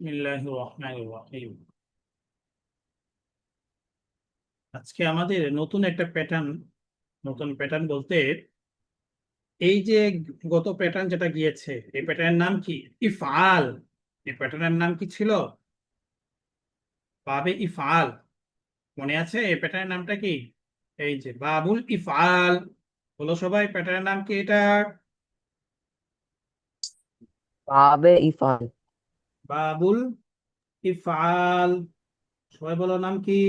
বিসমিল্লাহির রহমানির রহিম। আজকে আমাদের নতুন একটা প্যাটার্ন, নতুন প্যাটার্ন বলতে এই যে গত প্যাটার্ন যেটা গিয়েছে, এই প্যাটার্নের নাম কি? ইফআল। এই প্যাটার্নের নাম কি ছিল? বাবে ইফআল। মনে আছে এই প্যাটার্নের নামটা কি? এই যে বাবুল ইফআল। বলো সবাই, প্যাটার্নের নাম কি এটা? বাবে ইফাল। বাবুল ইফআল। সবাই বলো নাম কি?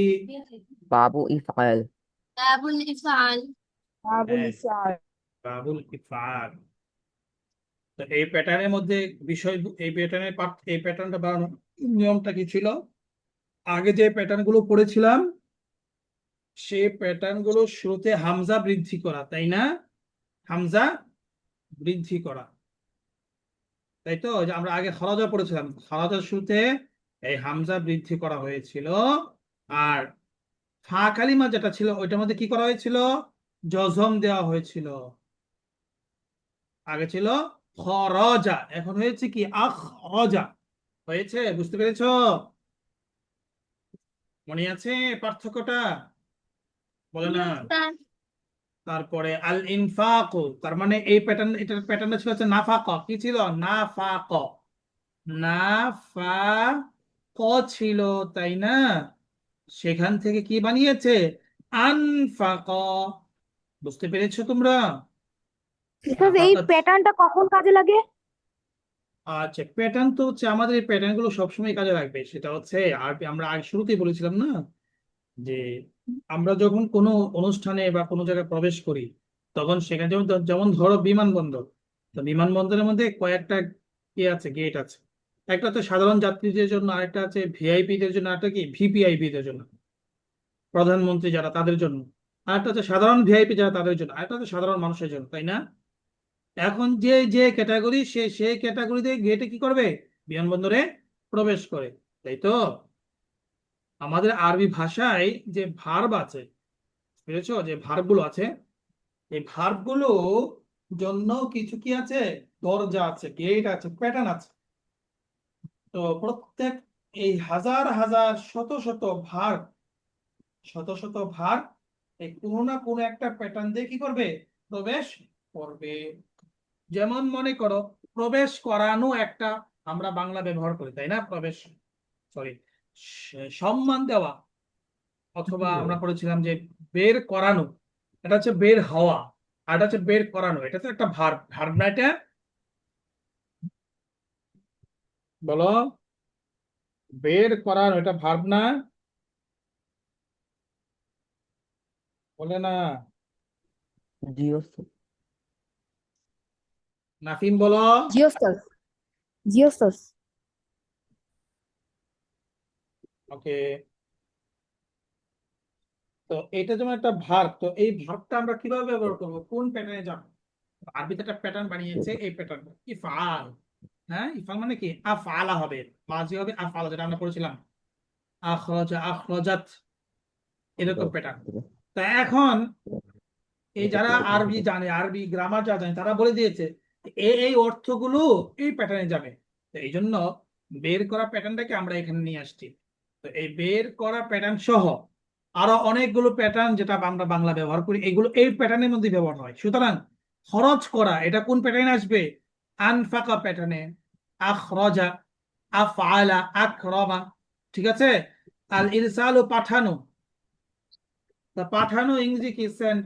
বাবু ইফাল। باب الإفعال. باب হ্যাঁ, الإفعال. বাবুল ইফআল। তো এই প্যাটার্নের মধ্যে বিষয়, এই প্যাটার্নের এই প্যাটার্নটা বানানোর নিয়মটা কি ছিল? আগে যে প্যাটার্ন গুলো পড়েছিলাম সেই প্যাটার্ন গুলো শুরুতে হামজা বৃদ্ধি করা, তাই না? হামজা বৃদ্ধি করা, তাই তো? যে আমরা আগে খরাজা পড়েছিলাম, খরাজার শুরুতে এই হামজা বৃদ্ধি করা হয়েছিল। আর ফা কালিমা যেটা ছিল ওইটার মধ্যে কি করা হয়েছিল? জজম দেওয়া হয়েছিল। আগে ছিল খরজা, এখন হয়েছে কি আখরজা। হয়েছে? বুঝতে পেরেছো? মনে আছে পার্থক্যটা? বলে না? তারপরে আল ইনফাক, তার মানে এই প্যাটার্ন, এটার প্যাটার্নটা ছিল হচ্ছে নাফাক। কি ছিল? নাফাক। নাফাক ছিল, তাই না? সেখান থেকে কি বানিয়েছে? আনফাক। বুঝতে পেরেছো তোমরা? বিকজ এই নাফাকাত। প্যাটার্নটা কখন কাজে লাগে? আচ্ছা, প্যাটার্ন তো হচ্ছে আমাদের এই প্যাটার্ন গুলো সবসময় কাজে লাগবে। সেটা হচ্ছে আর আমরা আগে শুরুতেই বলেছিলাম না, যে আমরা যখন কোনো অনুষ্ঠানে বা কোনো জায়গায় প্রবেশ করি, তখন সেখানে যেমন যেমন ধরো বিমানবন্দর। তো বিমানবন্দরের মধ্যে কয়েকটা কি আছে, গেট আছে। একটা হচ্ছে সাধারণ যাত্রীদের জন্য, আরেকটা আছে ভিআইপি দের জন্য, আরেকটা কি ভিপিআইপি দের জন্য, প্রধানমন্ত্রী যারা তাদের জন্য। আরেকটা হচ্ছে সাধারণ ভিআইপি যারা তাদের জন্য, আরেকটা হচ্ছে সাধারণ মানুষের জন্য, তাই না? এখন যে যে ক্যাটাগরি, সে সেই ক্যাটাগরিতে গেটে কি করবে? বিমানবন্দরে প্রবেশ করে, তাই তো? আমাদের আরবি ভাষায় যে ভার্ব আছে, বুঝেছো, যে ভার্ব গুলো আছে, এই ভার্ব গুলো জন্য কিছু কি আছে? দরজা আছে, গেট আছে, প্যাটার্ন আছে। তো প্রত্যেক এই হাজার হাজার শত শত ভার্ব, শত শত ভার্ব এই কোনো না কোনো একটা প্যাটার্ন দিয়ে কি করবে? প্রবেশ করবে। যেমন মনে করো, প্রবেশ করানো একটা আমরা বাংলা ব্যবহার করি, তাই না? প্রবেশ, সরি, সম্মান দেওয়া। অথবা আমরা পড়েছিলাম যে বের করানো, এটা হচ্ছে বের হওয়া। আর এটা হচ্ছে বের করানো, এটা তো একটা ভার্ব। ভার্ব না এটা? বলো, বের করানো এটা ভার্ব না? বলে না? জি ওস্তাদ। নাফিম বলো। জি ওস্তাদ। জি ওস্তাদ। ওকে। তো এটা যেমন একটা ভার্ব, তো এই ভার্বটা আমরা কিভাবে ব্যবহার করবো, কোন প্যাটার্নে যাবো? আরবিতে একটা প্যাটার্ন বানিয়েছে, এই প্যাটার্ন ইফআল। হ্যাঁ, ইফআল মানে কি? আফআলা হবে, মাঝি হবে আফআলা, যেটা আমরা পড়েছিলাম আখরাজা, আখরাজাত, এরকম প্যাটার্ন। তা এখন এই যারা আরবি জানে, আরবি গ্রামার যারা জানে, তারা বলে দিয়েছে এই এই অর্থগুলো এই প্যাটার্নে যাবে। তো এই জন্য বের করা প্যাটার্নটাকে আমরা এখানে নিয়ে আসছি। তো এই বের করা প্যাটার্ন সহ আরো অনেকগুলো প্যাটার্ন যেটা আমরা বাংলা ব্যবহার করি, এগুলো এই প্যাটার্নের মধ্যে ব্যবহার হয়। সুতরাং খরচ করা এটা কোন প্যাটার্নে আসবে? আনফাকা প্যাটার্নে। আখরজা, আফআলা, আকরামা। ঠিক আছে? আল ইরসালু পাঠানো। তা পাঠানো ইংরেজি কি? সেন্ড।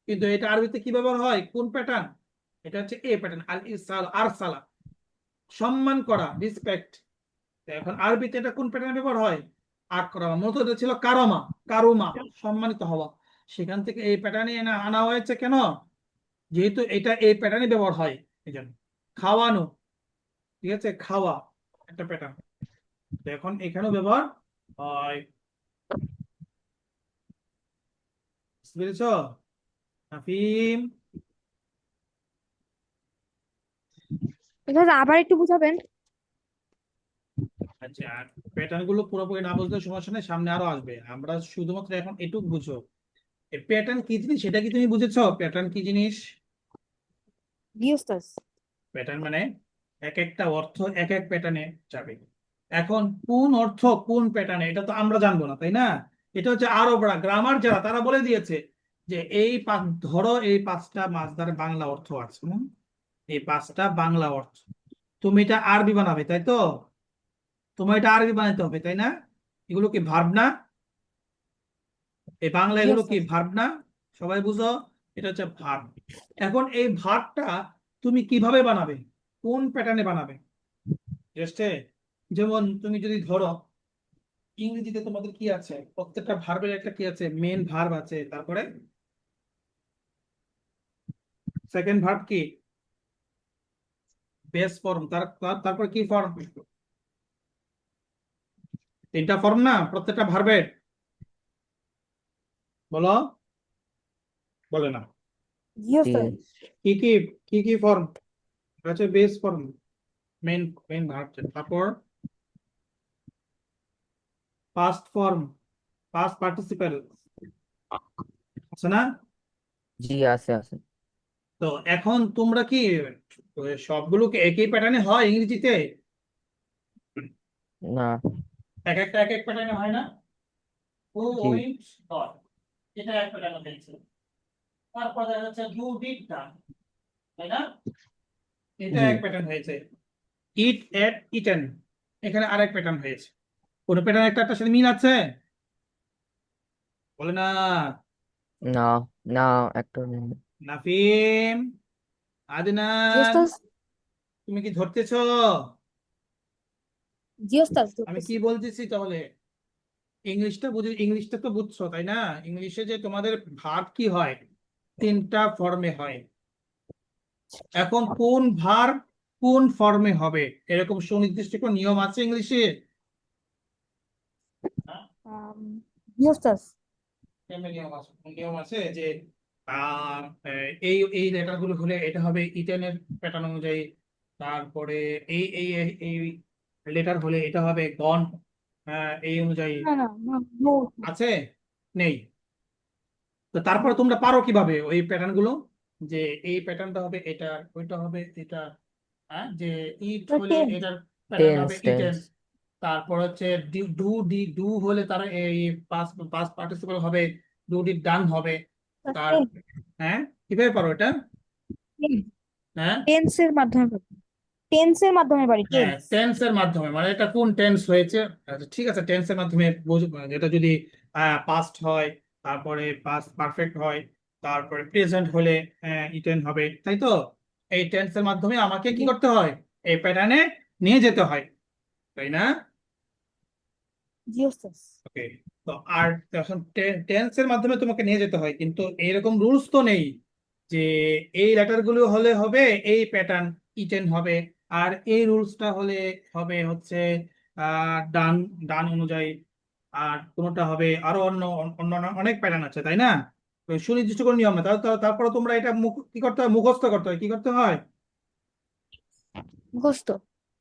কিন্তু এটা আরবিতে কি ব্যবহার হয়, কোন প্যাটার্ন? এটা হচ্ছে এ প্যাটার্ন, আল ইরসাল, আরসালা, সম্মান করা, রেসপেক্ট। এখন আরবিতে এটা কোন প্যাটার্ন ব্যবহার হয়? আকরামা। মূলত এটা ছিল কারমা, কারুমা, সম্মানিত হওয়া। সেখান থেকে এই প্যাটার্নে আনা হয়েছে কেন? যেহেতু এটা এই প্যাটার্নে ব্যবহার হয়, এই জন্য। খাওয়ানো, ঠিক আছে, খাওয়া একটা প্যাটার্ন। এখন এখানেও ব্যবহার হয়। বুঝতে পেরেছ নাফিম? ওস্তাদ আবার একটু বুঝাবেন? আচ্ছা, প্যাটার্ন গুলো পুরোপুরি না বুঝলে সমস্যা নেই, সামনে আরো আসবে। আমরা শুধুমাত্র এখন এটুক বুঝো, প্যাটার্ন কি জিনিস সেটা কি তুমি বুঝেছো? প্যাটার্ন কি জিনিস? জি ওস্তাদ। প্যাটার্ন মানে এক একটা অর্থ এক এক প্যাটার্নে যাবে। এখন কোন অর্থ কোন প্যাটার্নে এটা তো আমরা জানবো না, তাই না? এটা হচ্ছে আরবরা, গ্রামার যারা, তারা বলে দিয়েছে যে ধরো এই পাঁচটা মাছদার বাংলা অর্থ আছে, এই পাঁচটা বাংলা অর্থ, তুমি এটা আরবি বানাবে, তাই তো? তোমার এটা আরবি বানাতে হবে, তাই না? এগুলো কি ভার্ব না? এই বাংলা জি এগুলো কি ওস্তাদ। ভার্ব না? সবাই বুঝো, এটা হচ্ছে ভার্ব। এখন এই ভার্বটা তুমি কিভাবে বানাবে, কোন প্যাটার্নে বানাবে? জাস্ট যেমন তুমি যদি ধরো ইংরেজিতে তোমাদের কি আছে, প্রত্যেকটা ভার্বের একটা কি আছে, মেন ভার্ব আছে, তারপরে সেকেন্ড ভার্ব কি, বেস ফর্ম, তারপর কি ফর্ম, তিনটা ফর্ম না প্রত্যেকটা ভার্বের? বলো, বলে না? জি জি ওস্তাদ। কি কি কি কি ফর্ম? আছে base form, main main verb, তারপর পাস্ট ফর্ম, পাস্ট পার্টিসিপেল, আছে না? জি আছে আছে। তো এখন তোমরা কি সবগুলো কি একই প্যাটার্নে হয় ইংরেজিতে? না। এক একটা এক এক প্যাটার্নে হয় না? হু জি উইন্ট গট, এটা এক প্যাটার্নে হয়েছে। তারপর দেখা যাচ্ছে ডু ডিড ডান, তাই না? এটা জি এক প্যাটার্ন হয়েছে। ইট এট ইটেন, এখানে আরেক প্যাটার্ন হয়েছে। কোন প্যাটার্ন একটা একটার সাথে মিল আছে? বলে না? না। না একটা নেই। নাফিম, জি আদনান, ওস্তাদ। তুমি কি ধরতেছো জি ওস্তাদ আমি কি ধরতেছি। বলতেছি? তাহলে ইংলিশটা বুঝে, ইংলিশটা তো বুঝছো তাই না? ইংলিশে যে তোমাদের ভার্ব কি হয়, তিনটা ফর্মে হয়। এখন কোন ভার্ব কোন ফর্মে হবে, এরকম সুনির্দিষ্ট কোন নিয়ম আছে ইংলিশে? হ্যাঁ? আম, জি ওস্তাদ। এমনি নিয়ম আছে যে এই এই লেটার গুলো হলে এটা হবে ইটেনের প্যাটার্ন অনুযায়ী, তারপরে এই এই এই লেটার হলে এটা হবে গন, এই অনুযায়ী। না না না, নো। আছে? নেই? তো তারপরে তোমরা পারো কিভাবে ওই প্যাটার্ন গুলো, যে এই প্যাটার্নটা হবে এটা, ওইটা হবে এটা, হ্যাঁ, যে ইট হলে টেন। এটার প্যাটার্ন টেন্স হবে ইটেন। টেন্স। তারপর হচ্ছে ডু হলে তার এই পাস পাস পার্টিসিপল হবে, ডু ডিড ডান হবে। তার, টেন। হ্যাঁ, কিভাবে পারো এটা? হ্যাঁ, টেন্সের মাধ্যমে পারি। টেন্সের মাধ্যমে পারি, হ্যাঁ, টেন্স। টেন্সের মাধ্যমে, মানে এটা কোন টেন্স হয়েছে। আচ্ছা, ঠিক আছে, টেন্সের মাধ্যমে এটা যদি পাস্ট হয়, তারপরে পাস্ট পারফেক্ট হয়, তারপরে প্রেজেন্ট হলে ইটেন হবে, তাই তো? এই টেন্সের মাধ্যমে আমাকে কি করতে হয়, এই প্যাটার্নে নিয়ে যেতে হয়, তাই না? জি ওস্তাদ। ওকে। তো আর এখন টেন্সের মাধ্যমে তোমাকে নিয়ে যেতে হয়, কিন্তু এরকম রুলস তো নেই যে এই লেটার গুলো হলে হবে এই প্যাটার্ন, ইটেন হবে, আর এই রুলসটা হলে হবে হচ্ছে ডান, ডান অনুযায়ী, আর কোনোটা হবে আরো অন্য অন্য অনেক প্যাটার্ন আছে, তাই না? তো সুনির্দিষ্ট কোনো নিয়ম না, তারপরে তোমরা এটা কি করতে হয়, মুখস্থ করতে হয়। কি করতে হয়? মুখস্থ।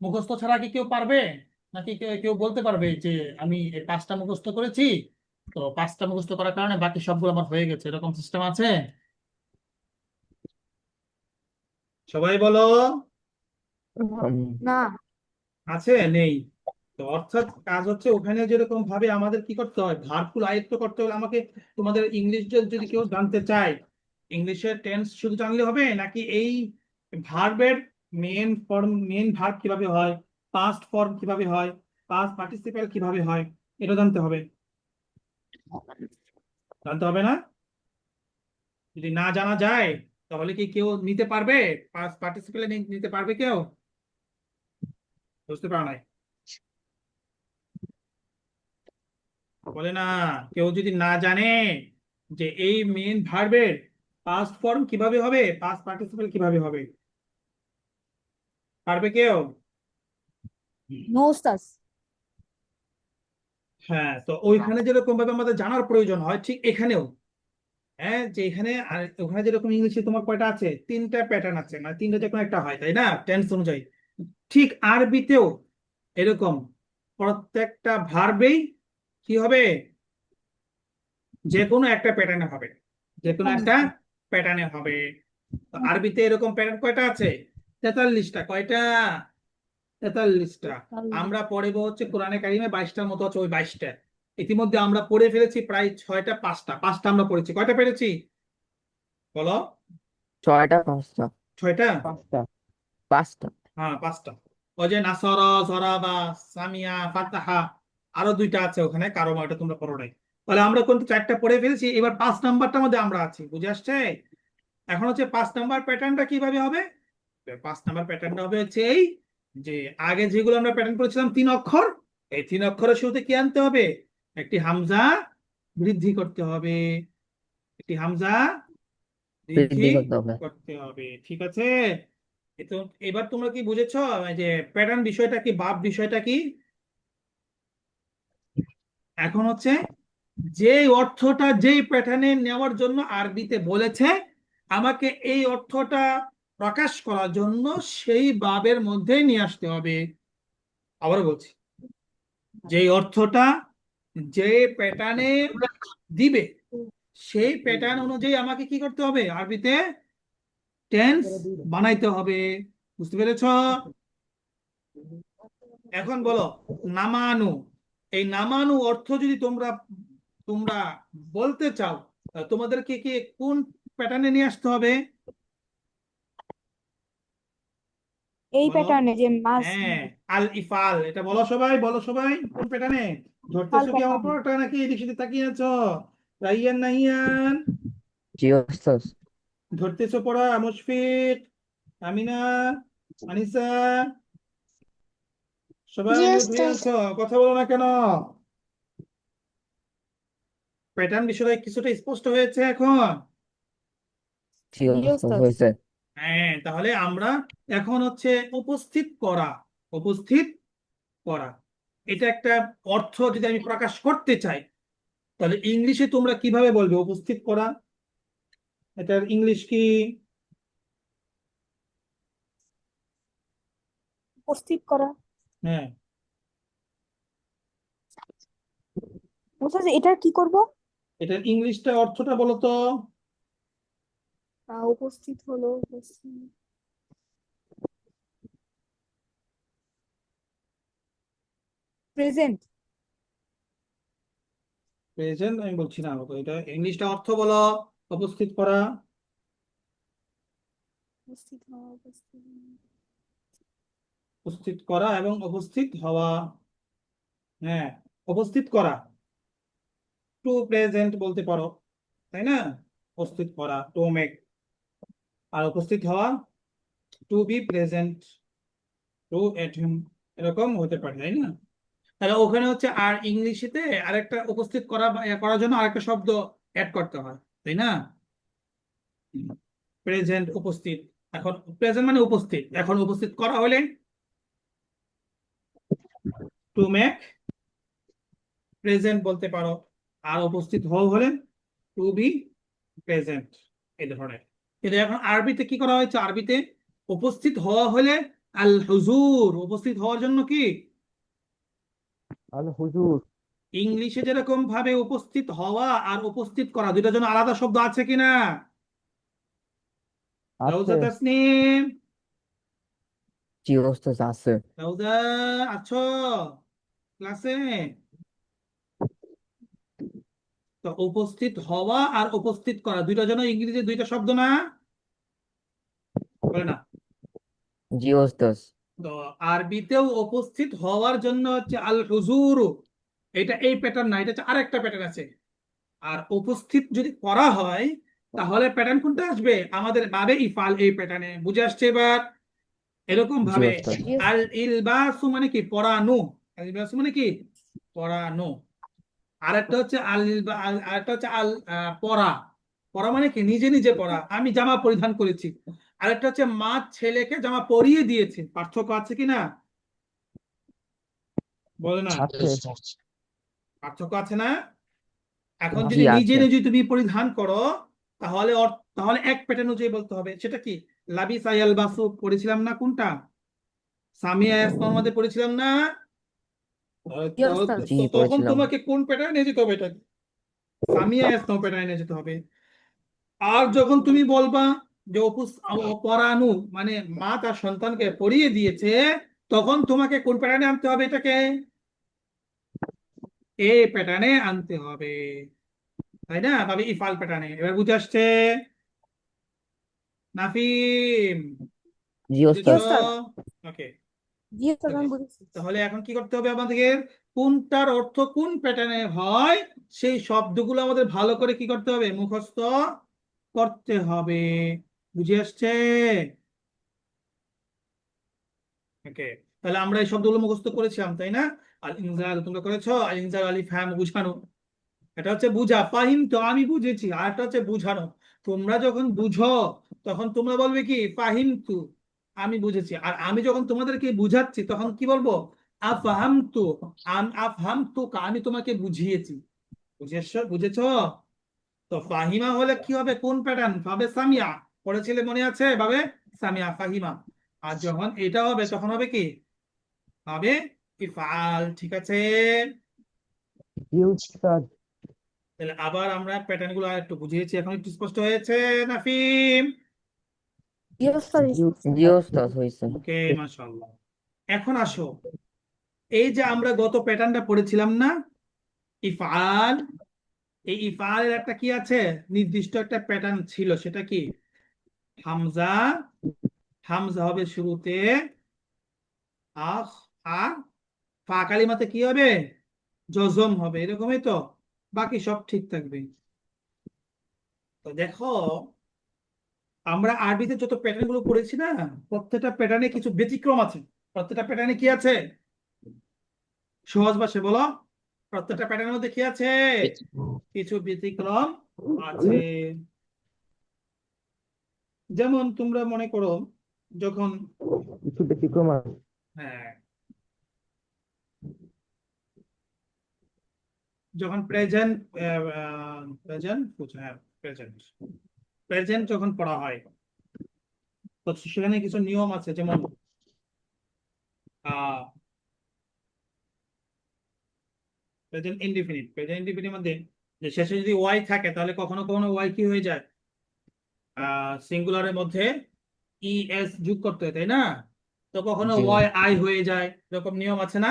মুখস্থ ছাড়া কি কেউ পারবে? নাকি কেউ কেউ বলতে পারবে যে আমি এই পাঁচটা মুখস্থ করেছি, তো পাঁচটা মুখস্থ করার কারণে বাকি সবগুলো আমার হয়ে গেছে, এরকম সিস্টেম আছে? সবাই বলো। না। আছে? নেই? তো অর্থাৎ কাজ হচ্ছে ওখানে যেরকম ভাবে আমাদের কি করতে হয়, ভার্বগুলো আয়ত্ত করতে হলে আমাকে, তোমাদের ইংলিশ যদি কেউ জানতে চায়, ইংলিশের টেন্স শুধু জানলে হবে নাকি এই ভার্বের মেন ফর্ম, মেন ভার্ব কিভাবে হয়, পাস্ট ফর্ম কিভাবে হয়, পাস্ট পার্টিসিপেল কিভাবে হয়, এটা জানতে হবে? জানতে হবে না? যদি না জানা যায় তাহলে কি কেউ নিতে পারবে, পাস্ট পার্টিসিপেলে নিতে পারবে কেউ? বুঝতে পারো নাই? বলে না? কেউ যদি না জানে যে এই মেন ভার্বের পাস্ট ফর্ম কিভাবে হবে, পাস্ট পার্টিসিপেল কিভাবে হবে, পারবে কেউ? নো ওস্তাদ। হ্যাঁ, তো ওইখানে যেরকম ভাবে আমাদের জানার প্রয়োজন হয়, ঠিক এখানেও, হ্যাঁ, যে এখানে আর ওখানে যেরকম ইংলিশে তোমার কয়টা আছে, তিনটা প্যাটার্ন আছে, মানে তিনটা যে কোনো একটা হয়, তাই না, টেন্স অনুযায়ী। ঠিক আরবিতেও এরকম প্রত্যেকটা ভার্বেই কি হবে, যে কোনো একটা প্যাটার্নে হবে, যে কোনো একটা প্যাটার্নে হবে। তো আরবিতে এরকম প্যাটার্ন কয়টা আছে? 43টা। কয়টা? 43টা। আমরা পড়বো হচ্ছে কোরআনে কারিমে 22টার মতো আছে, ওই 22টা ইতিমধ্যে আমরা পড়ে ফেলেছি, প্রায় 6টা, 5টা আমরা পড়েছি। কয়টা পেরেছি বলো? 6টা 5টা 6টা? 5টা হ্যাঁ, 5টা। ওই যে নাসরা, জরাবা, সামিয়া, ফাতাহা, আরো 2টা আছে ওখানে, কারো ওটা তোমরা পড়ো নাই। তাহলে আমরা কিন্তু 4টা পড়ে ফেলেছি, এবার 5 নাম্বারটার মধ্যে আমরা আছি, বুঝে আসছে? এখন হচ্ছে 5 নাম্বার প্যাটার্নটা কিভাবে হবে। 5 নাম্বার প্যাটার্নটা হবে হচ্ছে এই যে, আগে যেগুলো আমরা প্যাটার্ন করেছিলাম 3 অক্ষর, এই 3 অক্ষরের শুরুতে কি আনতে হবে? একটি হামজা বৃদ্ধি করতে হবে, একটি হামজা বৃদ্ধি বৃদ্ধি করতে হবে। করতে হবে, ঠিক আছে? তো এবার তোমরা কি বুঝেছো এই যে প্যাটার্ন বিষয়টা কি, ভাব বিষয়টা কি? এখন হচ্ছে যে অর্থটা যেই প্যাটার্নে নেওয়ার জন্য আরবিতে বলেছে, আমাকে এই অর্থটা প্রকাশ করার জন্য সেই ভাবের মধ্যেই নিয়ে আসতে হবে। আবার বলছি, যে অর্থটা যে প্যাটার্নে দিবে, সেই প্যাটার্ন অনুযায়ী আমাকে কি করতে হবে, আরবিতে টেন্স বানাইতে হবে। বুঝতে পেরেছো? এখন বলো, নামানু, এই নামানু অর্থ যদি তোমরা তোমরা বলতে চাও, তোমাদেরকে কি কোন প্যাটার্নে নিয়ে আসতে হবে এই বলো? প্যাটার্নে যে মাস হ্যাঁ, আল ইফাল, এটা বলো সবাই, বলো সবাই, কোন প্যাটার্নে? ফাল ধরতেছো কি আমার প্যাটার্ন। পড়াটা, নাকি এদিক সেদিক তাকিয়ে আছো? রাইয়ান, নাহিয়ান, জি ওস্তাদ। ধরতেছো পড়া? মুশফিক, আমিনা, আনিসা, সবাই জি মিউট হয়ে ওস্তাদ। আছো, কথা বলো না কেন? প্যাটার্ন বিষয়টা কিছুটা স্পষ্ট হয়েছে এখন? জি জি ওস্তাদ ওস্তাদ। হয়েছে। হ্যাঁ, তাহলে আমরা এখন হচ্ছে উপস্থিত করা, উপস্থিত করা, এটা একটা অর্থ যদি আমি প্রকাশ করতে চাই, তাহলে ইংলিশে তোমরা কিভাবে বলবে উপস্থিত করা? এটার ইংলিশ কি? উপস্থিত করা। হ্যাঁ, ওস্তাদ এটার কি করব? এটার ইংলিশটা অর্থটা বলো তো। উপস্থিত হলো, উপস্থিত, প্রেজেন্ট। প্রেজেন্ট আমি বলছি না, তো এটা ইংলিশটা অর্থ বলো, উপস্থিত করা। উপস্থিত হওয়া, উপস্থিত। উপস্থিত করা এবং উপস্থিত হওয়া। হ্যাঁ, উপস্থিত করা, টু প্রেজেন্ট বলতে পারো, তাই না? উপস্থিত করা টু মেক, আর উপস্থিত হওয়া to be present, to at home, এরকম হতে পারে, তাই না? তাহলে ওখানে হচ্ছে আর ইংলিশেতে আরেকটা উপস্থিত করা বা করার জন্য আরেকটা শব্দ অ্যাড করতে হয়, তাই না? প্রেজেন্ট, উপস্থিত। এখন প্রেজেন্ট মানে উপস্থিত, এখন উপস্থিত করা হলে টু মেক প্রেজেন্ট বলতে পারো, আর উপস্থিত হওয়া হলে টু বি প্রেজেন্ট, এই ধরনের। কিন্তু এখন আরবিতে কি করা হয়েছে, আরবিতে উপস্থিত হওয়া হলে আল হুজুর, উপস্থিত হওয়ার জন্য কি, আল হুজুর। ইংলিশে যেরকম ভাবে উপস্থিত হওয়া আর উপস্থিত করা দুইটার জন্য আলাদা শব্দ আছে কিনা? আছে। রাউজা তাসনিম, জি ওস্তাদ আছে। রাউজা, আছো ক্লাসে? তো উপস্থিত হওয়া আর উপস্থিত করা দুইটার জন্য ইংরেজি দুইটা শব্দ না, বলে না? জি ওস্তাদ। তো আরবিতেও উপস্থিত হওয়ার জন্য হচ্ছে আল হুজুর, এটা এই প্যাটার্ন না, এটা হচ্ছে আরেকটা প্যাটার্ন আছে। আর উপস্থিত যদি করা হয়, তাহলে প্যাটার্ন কোনটা আসবে, আমাদের বাবে ইফাল, এই প্যাটার্নে, বুঝে আসছে এবার? এরকম জি ভাবে ওস্তাদ। জি আল ওস্তাদ। ইলবাসু মানে কি, পরানো, আল ইলবাসু মানে কি, পরানো। আরেকটা হচ্ছে আরেকটা হচ্ছে পরা, পরা মানে কি, নিজে নিজে পরা, আমি জামা পরিধান করেছি। আরেকটা হচ্ছে মা ছেলেকে জামা পরিয়ে দিয়েছে, পার্থক্য আছে কি না, বলে না? আছে। পার্থক্য আছে না? এখন জি যদি নিজে আছে। নিজে তুমি পরিধান করো, তাহলে তাহলে এক প্যাটার্ন অনুযায়ী বলতে হবে, সেটা কি? লাবিসা ইয়ালবাসু পড়েছিলাম না কোনটা, সামিয়া ইয়াসমাউর মধ্যে পড়েছিলাম না? জি ওস্তাদ। জি তখন পড়েছিলাম। তোমাকে কোন প্যাটার্নে যেতে হবে, এটা সামিয়া ইয়াসমাউ প্যাটার্নে যেতে হবে। আর যখন তুমি বলবা যে পড়ানু মানে মা তার সন্তানকে পড়িয়ে দিয়েছে, তখন তোমাকে কোন প্যাটার্নে আনতে হবে এটাকে? এ প্যাটার্নে আনতে হবে, তাই না? ভাবে ইফাল প্যাটার্নে। এবার বুঝে আসছে নাফিম? জি জি বুঝেছো? ওস্তাদ। ওস্তাদ। ওকে। জি ওস্তাদ, আমি বুঝেছি। তাহলে এখন কি করতে হবে আমাদের? কোনটার অর্থ কোন প্যাটার্নে হয় সেই শব্দগুলো আমাদের ভালো করে কি করতে হবে? মুখস্থ করতে হবে। বুঝে আসছে? ওকে। তাহলে আমরা এই শব্দগুলো মুখস্থ করেছিলাম, তাই না? আল ইনজাল তোমরা করেছো, আল ইনজাল আলিফ হ্যাঁ বুঝানো। এটা হচ্ছে বুঝা, ফাহিম তো আমি বুঝেছি। আর একটা হচ্ছে বুঝানো। তোমরা যখন বুঝো তখন তোমরা বলবে কি ফাহিম তু, আমি বুঝেছি। আর আমি যখন তোমাদেরকে বুঝাচ্ছি তখন কি বলবো? আফহাম তু, আফহাম তু, আমি তোমাকে বুঝিয়েছি। বুঝেছো? বুঝেছো? তো ফাহিমা হলে কি হবে? কোন প্যাটার্ন? ভাবে সামিয়া। পড়েছিলে মনে আছে? ভাবে সামিয়া ফাহিমা। আর যখন এটা হবে তখন হবে কি? হবে ইফআল। ঠিক আছে? জি ওস্তাদ। তাহলে আবার আমরা প্যাটার্ন গুলো আর একটু বুঝিয়েছি, এখন একটু স্পষ্ট হয়েছে নাফিম? জি ওস্তাদ। জি ওস্তাদ হয়েছে। ওকে, মাশাআল্লাহ। এখন আসো, এই যে আমরা গত প্যাটার্নটা পড়েছিলাম না, ইফআল। এই ইফআলের একটা কি আছে? নির্দিষ্ট একটা প্যাটার্ন ছিল, সেটা কি? হামজা। হামজা হবে শুরুতে, আখ, আর ফা কালিমাতে কি হবে? জজম হবে, এরকমই তো। বাকি সব ঠিক থাকবে। তো দেখো, আমরা আরবিতে যত প্যাটার্ন গুলো পড়েছি না, প্রত্যেকটা প্যাটার্নে কিছু ব্যতিক্রম আছে। প্রত্যেকটা প্যাটার্নে কি আছে? সহজ ভাষায় বলো, প্রত্যেকটা প্যাটার্নের মধ্যে কি আছে? কিছু ব্যতিক্রম আছে। যেমন তোমরা মনে করো, যখন, কিছু ব্যতিক্রম আছে। হ্যাঁ, যখন প্রেজেন্ট, প্রেজেন্ট, হ্যাঁ, প্রেজেন্ট, প্রেজেন্ট যখন পড়া হয়, তো সেখানে কিছু নিয়ম আছে। যেমন প্রেজেন্ট ইনডিফিনিট। প্রেজেন্ট ইনডিফিনিট মধ্যে যে শেষে যদি ওয়াই থাকে তাহলে কখনো কখনো ওয়াই কি হয়ে যায়? সিঙ্গুলারের মধ্যে ইএস যোগ করতে হয়, তাই না? তো কখনো জি ওয়াই আই হয়ে যায়, এরকম নিয়ম আছে না?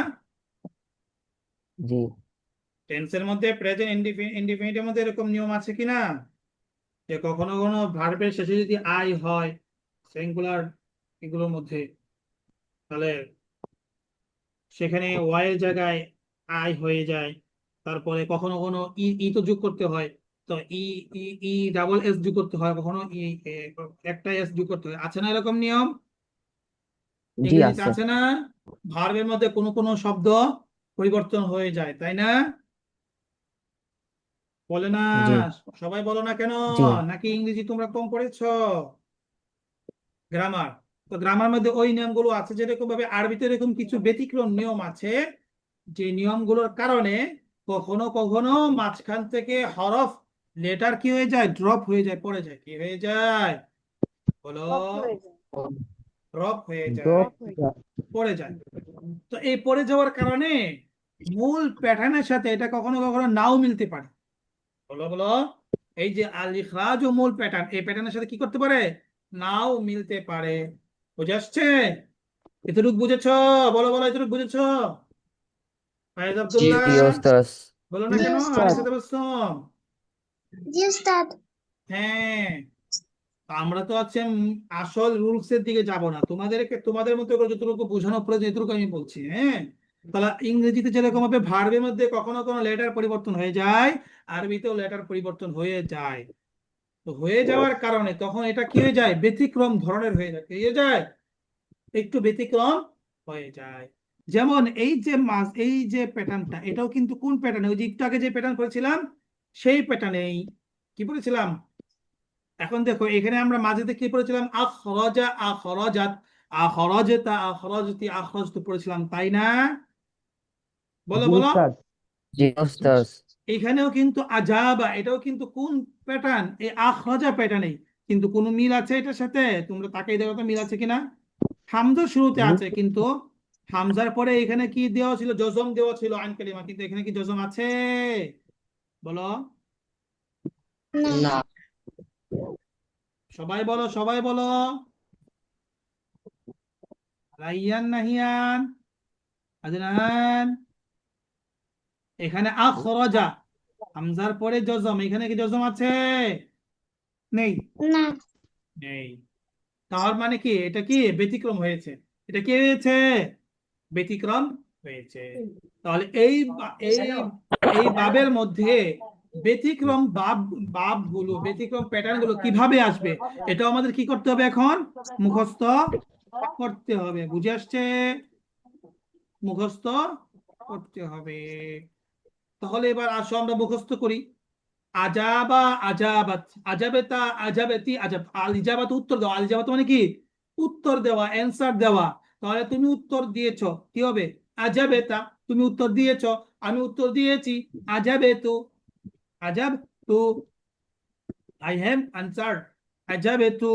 জি টেন্সের মধ্যে প্রেজেন্ট ইনডিফিনিটের মধ্যে এরকম নিয়ম আছে কি না? যে কখনো কখনো ভার্বের শেষে যদি আই হয় সিঙ্গুলার এগুলোর মধ্যে, তাহলে সেখানে ওয়াই এর জায়গায় আই হয়ে যায়। তারপরে কখনো কখনো ই ই তো যোগ করতে হয়, তো ই ই ই ডাবল এস যোগ করতে হয়, কখনো ই একটা এস যোগ করতে হয়। আছে না এরকম নিয়ম? জি ইংরেজিতে আছে। আছে না? ভার্বের মধ্যে কোনো কোনো শব্দ পরিবর্তন হয়ে যায়, তাই না? বলে না? জি সবাই বলো না কেন? জি নাকি ইংরেজি তোমরা কম পড়েছো? গ্রামার, তো গ্রামার মধ্যে ওই নিয়মগুলো আছে। যেরকম ভাবে আরবিতে এরকম কিছু ব্যতিক্রম নিয়ম আছে, যে নিয়মগুলোর কারণে কখনো কখনো মাঝখান থেকে হরফ, লেটার কি হয়ে যায়? ড্রপ হয়ে যায়, পড়ে যায়। কি হয়ে যায়? বলো। সব হয়ে যায়। ড্রপ হয়ে যায়, ড্রপ। সব হয়ে যায়। পড়ে যায়। তো এই পড়ে যাওয়ার কারণে মূল প্যাটার্নের সাথে এটা কখনো কখনো নাও মিলতে পারে। বলো বলো। এই যে আল ইখরাজ ও মূল প্যাটার্ন, এই প্যাটার্নের সাথে কি করতে পারে? নাও মিলতে পারে। বুঝে আসছে? এতটুকু বুঝেছো? বলো বলো, এতটুকু বুঝেছো? ফায়েজ জি আব্দুল্লাহ, জি ওস্তাদ। বলো না জি কেন? উস্তাদ। আনিসা তাবাসসুম, জি উস্তাদ। হ্যাঁ। আমরা তো হচ্ছে আসল রুলস এর দিকে যাব না, তোমাদেরকে তোমাদের মতো করে যতটুকু বোঝানো প্রয়োজন এতটুকু আমি বলছি, হ্যাঁ। তাহলে ইংরেজিতে যেরকম ভাবে ভার্বের মধ্যে কখনো কোনো লেটার পরিবর্তন হয়ে যায়, আরবিতেও লেটার পরিবর্তন হয়ে যায়। তো হয়ে যাওয়ার কারণে তখন এটা কি হয়ে যায়? ব্যতিক্রম ধরনের হয়ে যায়। কি হয়ে যায়? একটু ব্যতিক্রম হয়ে যায়। যেমন এই যে মাস, এই যে প্যাটার্নটা, এটাও কিন্তু কোন প্যাটার্ন? ওই যে একটু আগে যে প্যাটার্ন করেছিলাম সেই প্যাটার্নেই। কি বলেছিলাম? এখন দেখো, এখানে আমরা মাঝেতে কি পড়েছিলাম? আখরাজা, আখরাজাত, আখরাজতা, আখরাজতি, আখরাজতু পড়েছিলাম, তাই না? বলো জি বলো। ওস্তাদ। জি ওস্তাদ। এখানেও কিন্তু আজাবা, এটাও কিন্তু কোন প্যাটার্ন? এই আখরাজা প্যাটার্নেই। কিন্তু কোনো মিল আছে এটার সাথে? তোমরা তাকাই দেখো তো মিল আছে কিনা। হামজা শুরুতে জি আছে, কিন্তু হামজার পরে এখানে কি দেওয়া ছিল? জজম দেওয়া ছিল, আইন কালিমা। কিন্তু এখানে কি জজম আছে? বলো। না। সবাই বলো, সবাই বলো। রাইয়ান নাহিয়ান আদনান। এখানে আখরাজা, হামজার পরে জজম, এখানে কি জজম আছে? নেই, না নেই। তার মানে কি এটা কি ব্যতিক্রম হয়েছে? এটা কি হয়েছে? ব্যতিক্রম হয়েছে। তাহলে এই বাবের মধ্যে ব্যতিক্রম ব্যতিক্রম প্যাটার্ন গুলো কিভাবে আসবে, এটা আমাদের কি করতে হবে এখন? মুখস্থ করতে হবে। বুঝে আসছে? মুখস্থ করতে হবে। তাহলে এবার আসো আমরা মুখস্থ করি। আজাবা, আজাবাত, আজাবেতা, আজাবেতি, আজাব। আল ইজাবাত উত্তর দেওয়া, আল ইজাবাত মানে কি? উত্তর দেওয়া, অ্যান্সার দেওয়া। তাহলে তুমি উত্তর দিয়েছো, কি হবে? আজাবেতা, তুমি উত্তর দিয়েছো, আমি উত্তর দিয়েছি। আজাবেতু, আজাব তু, আই হ্যাভ আনসার। আজাবেতু,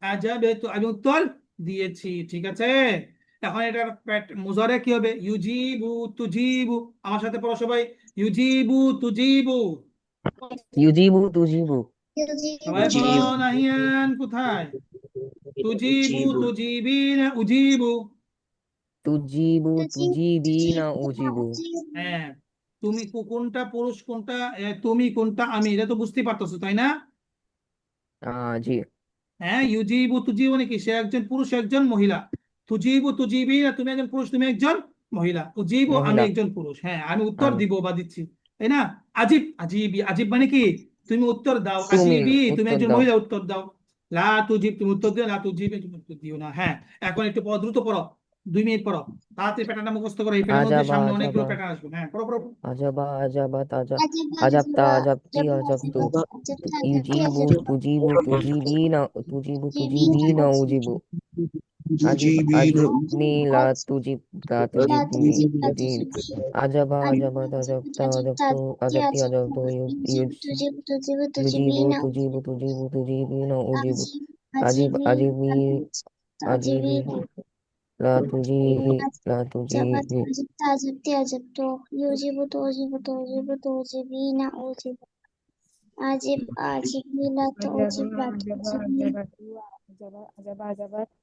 আজাবেতু, আমি উত্তর দিয়েছি। ঠিক আছে। এখন এটার মুজারে কি হবে? ইউজিবু, তুজিবু। আমার সাথে পড়ো সবাই। ইউজিবু, তুজিবু। ইউজিবু তুজিবু সবাই পড়ো। নাহিয়ান কোথায়? তুজিবু, তুজিবিনা, উজিবু। তুজিবু তুজিবিনা উজিবু। হ্যাঁ, তুমি কোনটা পুরুষ, কোনটা তুমি, কোনটা আমি, এটা তো বুঝতেই পারতেছো, তাই না? জি। হ্যাঁ, ইউজিবু তুজিবু নাকি সে একজন পুরুষ, একজন মহিলা। তুজিবু তুজিবিনা, তুমি একজন পুরুষ, তুমি একজন মহিলা। উজিবু, আমি মহিলা। একজন পুরুষ। হ্যাঁ, আমি উত্তর আমি। দিব বা দিচ্ছি, তাই না? আজিব, আজিবি, আজিব মানে কি? তুমি উত্তর দাও। তুমি আজিবি, তুমি উত্তর একজন দাও। মহিলা, উত্তর দাও। লা তুজিব, তুমি উত্তর দিও। লা তুজিবি, তুমি উত্তর দিও না। হ্যাঁ, এখন একটু পড়ো, দ্রুত পড়ো, 2 মিনিট পড়ো। তাড়াতাড়ি প্যাটার্নটা মুখস্থ করো, এই প্যাটার্নের মধ্যে আজাবা সামনে অনেকগুলো আজাবা প্যাটার্ন আসবে। হ্যাঁ, পড়ো পড়ো। আজাবা আজাবাত अजब আজাবতা अजब আজাবতি जब আজাবতু। अजब अजब अजब ইউজিবু अजब তুজিবু তুজিবিনা তুজিবু ये भी ना তুজিবিনা उसी উজিবু। আজিব আজিবনি লা आज তুজিব লা ला তুজিবনি तुझे ला জি। तुझे আজাবা अजब আজাবাত अजब আজাবতা अजब আজাবতু ये আজাবতি अजब আজাবতু तुझे तुझे तुझे तुझे भी ইউজিবু ना তুজিবু তুজিবু তুজিবিনা উজিবু। अजीब আজিব अजीबी আজিবি अजीबी আজিবি লা তুজিবি লা जब তুজিবি। अजब अजब अजब तो युजिब तो अजीब तो अजीब तो अजीबी ना अजीब अजीब अजीबी ला तो अजीब ला तो अजीबी अजब अजब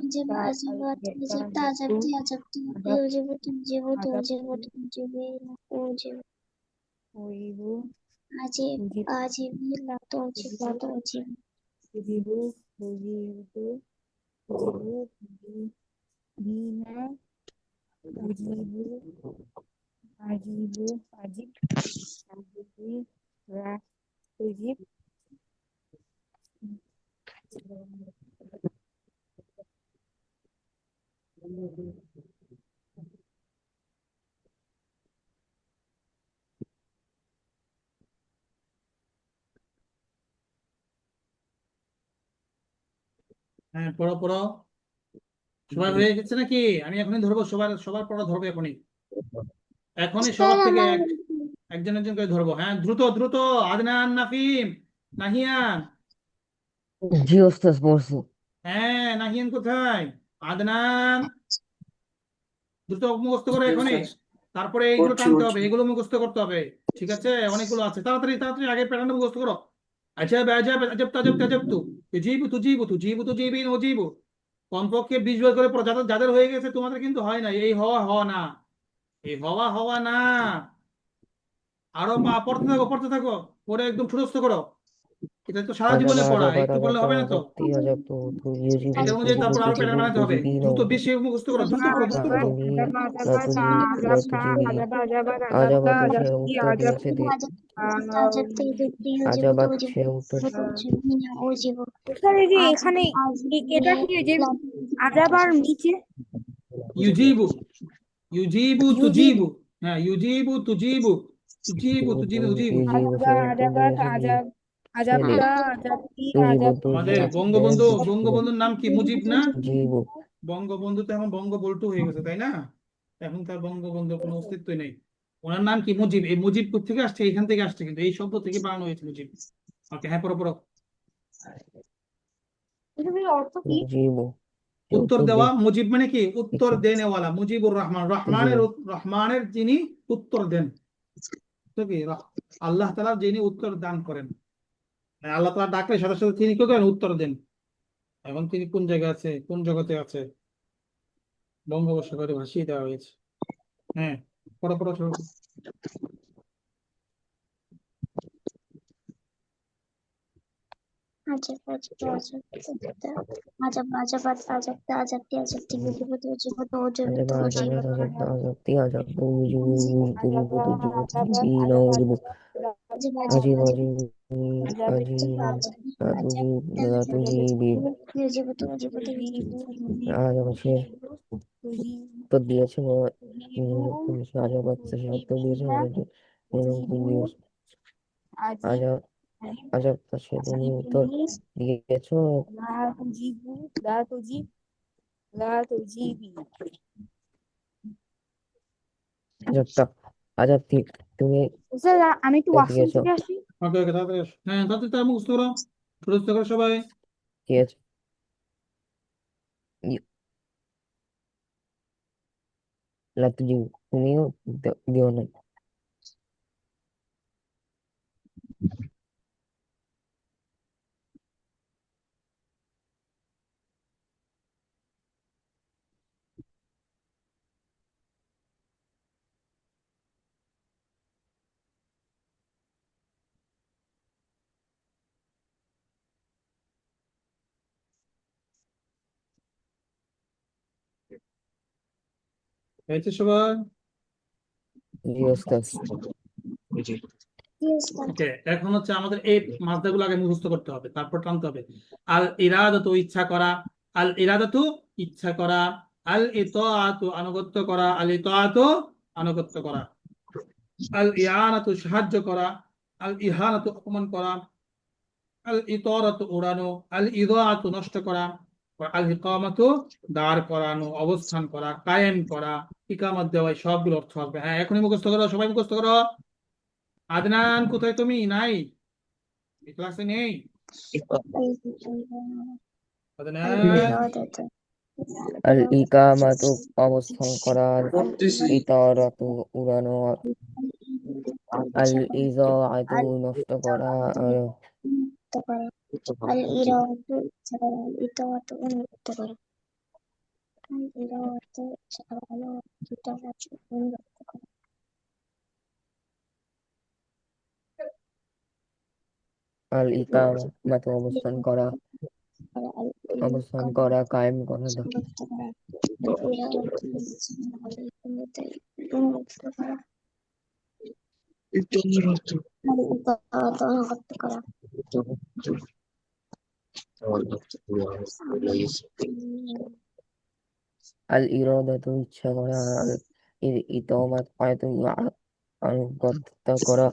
अजब अजब अजब युजिब तो अजीब तो अजीब तो अजीबी ना अजीब अजीब अजीबी ला तो अजीब হ্যাঁ, পড়ো পড়ো। সবার হয়ে গেছে নাকি? আমি এখনই ধরবো, সবার সবার পড়া ধরবো এখনই। এখনই सर সবার থেকে हमारे একজন একজন করে ধরবো। হ্যাঁ, দ্রুত দ্রুত। আদনান, নাফিম, নাহিয়ান। জি ওস্তাদ পড়ছি। হ্যাঁ, নাহিয়ান কোথায়? আদনান, দ্রুত মুখস্থ করো এখনই। তারপরে এইগুলো টানতে হবে, এগুলো মুখস্থ করতে হবে। ঠিক আছে, অনেকগুলো আছে। তাড়াতাড়ি তাড়াতাড়ি আগে প্যাটার্নটা মুখস্থ করো। আজাব আজাব আজাব তাজাব তাজাব তু, তুজিবু তুজিবু তুজিবু তুজিবিন উজিবু। কমপক্ষে 20 বার করে পড়ো। যাদের যাদের হয়ে গেছে, তোমাদের কিন্তু হয় না। এই হওয়া হওয়া না, এই হওয়া হওয়া না। আরো পড়তে থাকো, পড়তে থাকো, পড়ে একদম ঠুরস্থ করো। এটা তো সারা আজাবা জীবনে পড়া, আজাবাত একটু পড়লে আজাবতা হবে না তো। আজাবতি আজাবতু ইউজিবু এটা অনুযায়ী তুজিবু তারপর আরো প্যাটার্ন তুজিবু বানাতে হবে। তুজিবিনা দ্রুত বেশি মুখস্থ করো, দ্রুত করো, দ্রুত লা করো। তুজি লা তুজি লা তুজিবি। আজাবাত সে উত্তর দিয়েছে अजब अजब युजिब तो আজাবাত अजीब সে उतर। तो अजीबी ना अजीब স্যার এই যে अजब এখানে এটা কি যে अजीबी ला আজাবার নিচে ইউজিবু, ইউজিবু ইউজিব তুজিবু। হ্যাঁ, ইউজিবু তুজিবু, তুজিবু তুজিবু উজিবু। ইউজিবু সে আজাবা উত্তর আজাবাত দিয়েছে কি আজাব ছেলে। আজাবতা আজাবতি তুজিবু আজাব আমাদের তুজিবু বঙ্গবন্ধু, তুজিবু বঙ্গবন্ধুর নাম কি? মুজিব না? জিবু। বঙ্গবন্ধু তো এখন বঙ্গবল্টু হয়ে গেছে, তাই না? এখন তার বঙ্গবন্ধুর কোনো অস্তিত্বই নেই। ওনার নাম কি? মুজিব। এই মুজিব থেকে আসছে, এখান থেকে আসছে, কিন্তু এই শব্দ থেকে বানানো হয়েছে মুজিব। ওকে, হ্যাঁ, পড়ো পড়ো। এটার অর্থ কি? জিবু সে উত্তর উত্তর দেওয়া। দিয়ে মুজিব মানে কি? উত্তর দিচ্ছে। দেনেওয়ালা। মুজিবুর রহমান, রহমানের জিবু রহমানের যিনি উত্তর দেন। তো কি আল্লাহ তাআলা যিনি উত্তর দান করেন। হ্যাঁ, আল্লাহ তাআলা ডাকলে সাথে সাথে তিনি কি করেন? উত্তর দেন। এখন তিনি কোন জায়গায় আছে, কোন জগতে আছে, বঙ্গোপসাগরে ভাসিয়ে দেওয়া হয়েছে। হ্যাঁ, পড়ো পড়ো সবাই। আজব আজব আজব আজব আজব আজব আজব আজব অজীব অজীব অজীব আজব অজীব আজব আজব আজব আজব উজু উজু উজু বিনা উজু अजब अजब अजीब अजब अजीब अजब अजीब अजब ला तुझीबी अजब तो अजब तो আজব সে তো দিয়েছে আজব বাচ্চা সে তো দিয়েছে আজব আজব তা সে তুমি উত্তর দিয়েছো আজব তা আজব ঠিক তুমি স্যার আমি একটু উত্তর ওয়াশরুম দিয়েছো থেকে আসি। ওকে ওকে, তাড়াতাড়ি আসো। হ্যাঁ, তাড়াতাড়ি তার মুখস্থ করো, মুখস্থ করো সবাই। দিয়েছো লা তুঝি তুমিও দিও না হয়েছে সবাই? জি ওস্তাদ ये उसका ওকে, এখন হচ্ছে আমাদের এই মাসদারগুলো আগে মুখস্থ করতে হবে, তারপর টানতে হবে। আল ইরাদাতু ইচ্ছা করা, আল ইরাদাতু ইচ্ছা করা, আল ইতাআতু আনুগত্য করা, আল ইতাআতু আনুগত্য করা, আল ইয়ানাতু সাহায্য করা, আল ইহানাতু অপমান করা, আল ইতারাতু উড়ানো, আল ইদাআতু নষ্ট করা, আল ইকামাতু দাঁড় করানো, অবস্থান করা, কায়েম করা, ইকামত দেওয়া, এই সবগুলো অর্থ হবে। হ্যাঁ, এখনই মুখস্থ করো, সবাই মুখস্থ করো। আদনান কোথায় তুমি? নাই, এই ক্লাসে নেই। আদনান, الإرادة আল ইকামাতু অবস্থান করার ইতারাতু উড়ানো আল ইজাআতু নষ্ট করা আর الإرادة الإطاعة الإطاعة الإرادة الإطاعة আল ইকামাতু অবস্থান করা কায়েম করা আল ইরাদাতু ইচ্ছা করা আল ইতাআতু আনুগত্য করা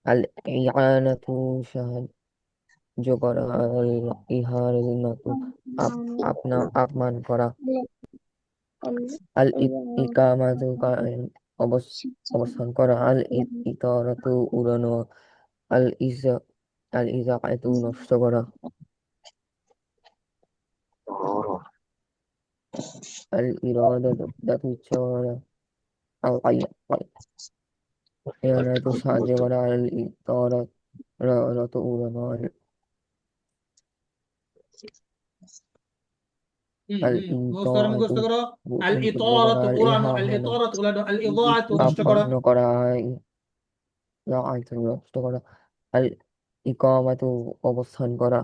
আল ইয়ানাতু সাহায্য করা আল ইহানাতু আপমান করা আল ইকামাতু অবস্থান করা আল ইতারাতু উড়ানো আল ইজা আল ইজাআতু নষ্ট করা আল ইরাদাতু ইচ্ছা করা আল ইয়ানাতু সাহায্য করা আল ইতারাতু উড়ানো আল মুখস্থ ইতাআতু করো। আল ইতারাতু আল উড়ানো, আল ইহানাতু ইতারাতু উড়ানো, আল ইদাআতু নষ্ট করা। আপন্ন করা ইজাআতু নষ্ট করা আল ইকামাতু অবস্থান করা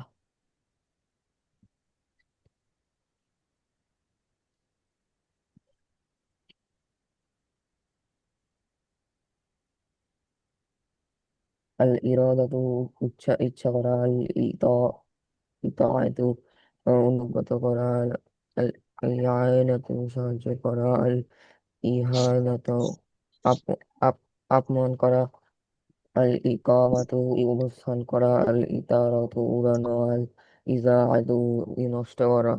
আল ইরাদাতু ইচ্ছা করা আল ইতাআতু অনুগত করা আল ইয়ানাতু সাহায্য করা আল ইহানাতু আপমান করা আল ইকামাতু অবস্থান করা আল ইতারাতু উড়ানো আল ইজাআতু নষ্ট করা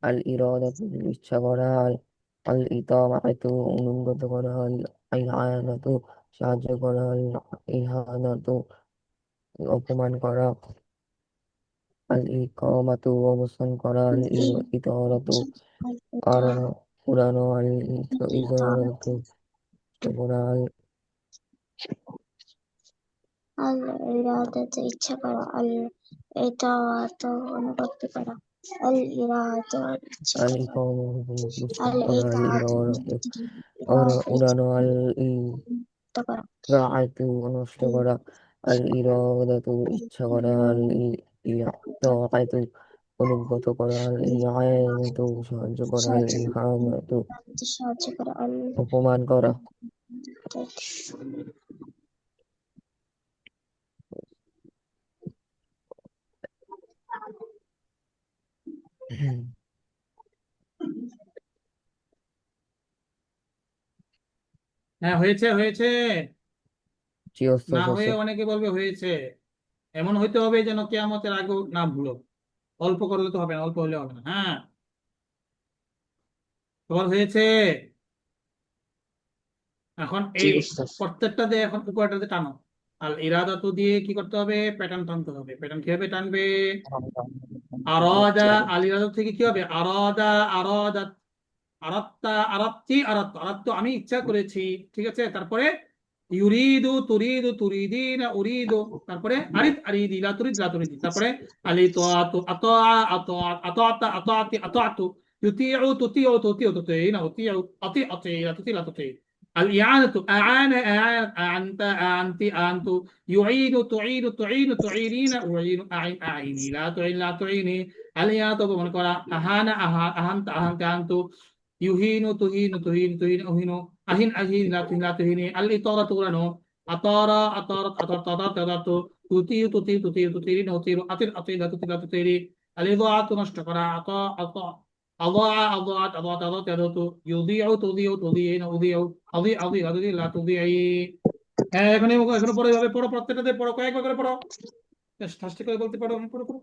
আল ইরাদাতু ইচ্ছা করা আল ইতাআতু অনুগত করা আল ইয়ানাতু সাহায্য করা আল ইহানাতু অপমান করা আল ইকামাতু অবস্থান করা আল ইতারাতু আর উড়ানো আল ইজারাতু করা আল ইরাদাতু ইচ্ছা করা, আল ইতাআতু অনুগত করা, আল ইরাদাতু ইচ্ছা আল করা, ইকামা আল করা, আল ইতাআতু ইরাদা ইচ্ছা উড়ানো, আল করা, ইরাআতু নষ্ট করা, আল ইরাদাতু ইচ্ছা করা, আল ইতাআতু অনুগত করা, আল ইআনাতু সাহায্য করা, আল সাহায্য ইলহামাতু সাহায্য করা, আল অপমান করা। হ্যাঁ, হয়েছে হয়েছে। চিরস্ত না হয়ে শেষে অনেকে বলবে হয়েছে। এমন হইতে হবে যেন কেয়ামতের আগেও না ভুলো। অল্প করলে তো হবে না, অল্প হলে হবে না। হ্যাঁ, তোমার হয়েছে। এখন এই প্রত্যেকটা দিয়ে এখন উপরটাতে টানো। আর ইরাদাতু দিয়ে কি করতে হবে? প্যাটার্ন টানতে হবে। প্যাটার্ন কিভাবে টানবে? আরাদা, আল ইরাদাতু থেকে কি হবে? আরাদা, আরাদা, আরাত্তা, আরাত্তি, আরাত্ত, আরাত্ত আমি ইচ্ছা করেছি। ঠিক আছে, তারপরে ইউরিদু, তুরিদু, তুরিদিনা, উরিদু, তারপরে আরিদ, আরিদি, লা তুরিদ, লা তুরিদি, তারপরে আলি তোয়াতু, আতোয়া, আতোয়া, আতোয়াতা, আতোয়াতি, আতোয়াতু, ইউতিউ, তুতিউ, তুতিউ, তুতিনা, উতিউ, আতি, আতি, লা তুতি, লা তুতি। الإعانة، أعان، أعان، أعنت، أعنت، أعنت، يعين، تعين، تعين، تعينين، أعين، أعين، أعيني، لا تعين، لا تعيني। الإعانة মনে করা, আহানা, আহান্ত, আহান্তে, আহান্তু, يهين، تهين، تهين، تهين، أهين، أهين، أهين، لا تهين، لا تهيني। الإطارة تغرنو، أطارا، أطارت، أطرت، أطرت، أطرت، تطير، تطير، تطير، تطيرين، أطير، أطير، أطير، لا تطير، لا تطيري। الإضاعة نشتكرا، أطاع، أطاع، أضاع، أضاعت، أضاعت، أضاعت، أضاعت، يضيع، تضيع، تضيعين، أضيع، أضيع، أضيع، لا تضيع، لا تضيعي। হ্যাঁ, এখানে পড়ো, এভাবে পড়ো, প্রত্যেকটাতে পড়ো, কয়েকবার করে পড়ো। ফার্স্টে করে বলতে পারো, পড়ো পড়ো।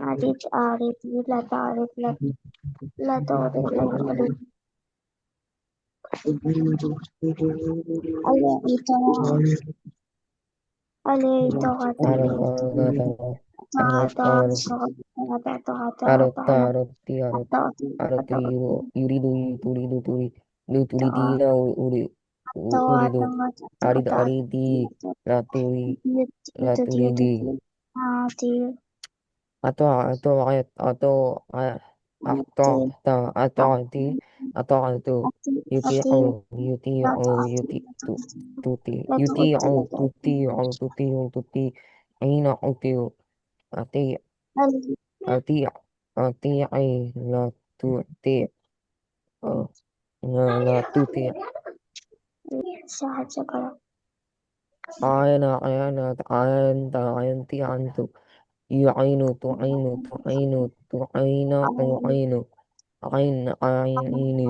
আরিফ, আরিফ, লতা, আরিফ, লতা, আরিফ, লতা, আলে, ইতা, আলে, ইতা, আরত্তা, আরত্তি, আরতি, ইউরিদু, তুরিদু, তুরিদিনা, উরিদু, আরিদ, আরিদি, লাতুরি, লাতুরিদি, আতো, আতো, আতো, আতো, আতো, আতো, ইউতিউ, ইউতিউ, তুতি, আইনা, উতিউ, আতি, আতি, আতিআই, লাতুতি, লাতুতি, সাহায্য করা, আয়না, আয়ানাত, আয়ান্তা, আয়ান্তি, আন্তু, ইউআইনু, তুআইনু, তুআইনু, তুআইনা, উআইনু, আইন, আইনি,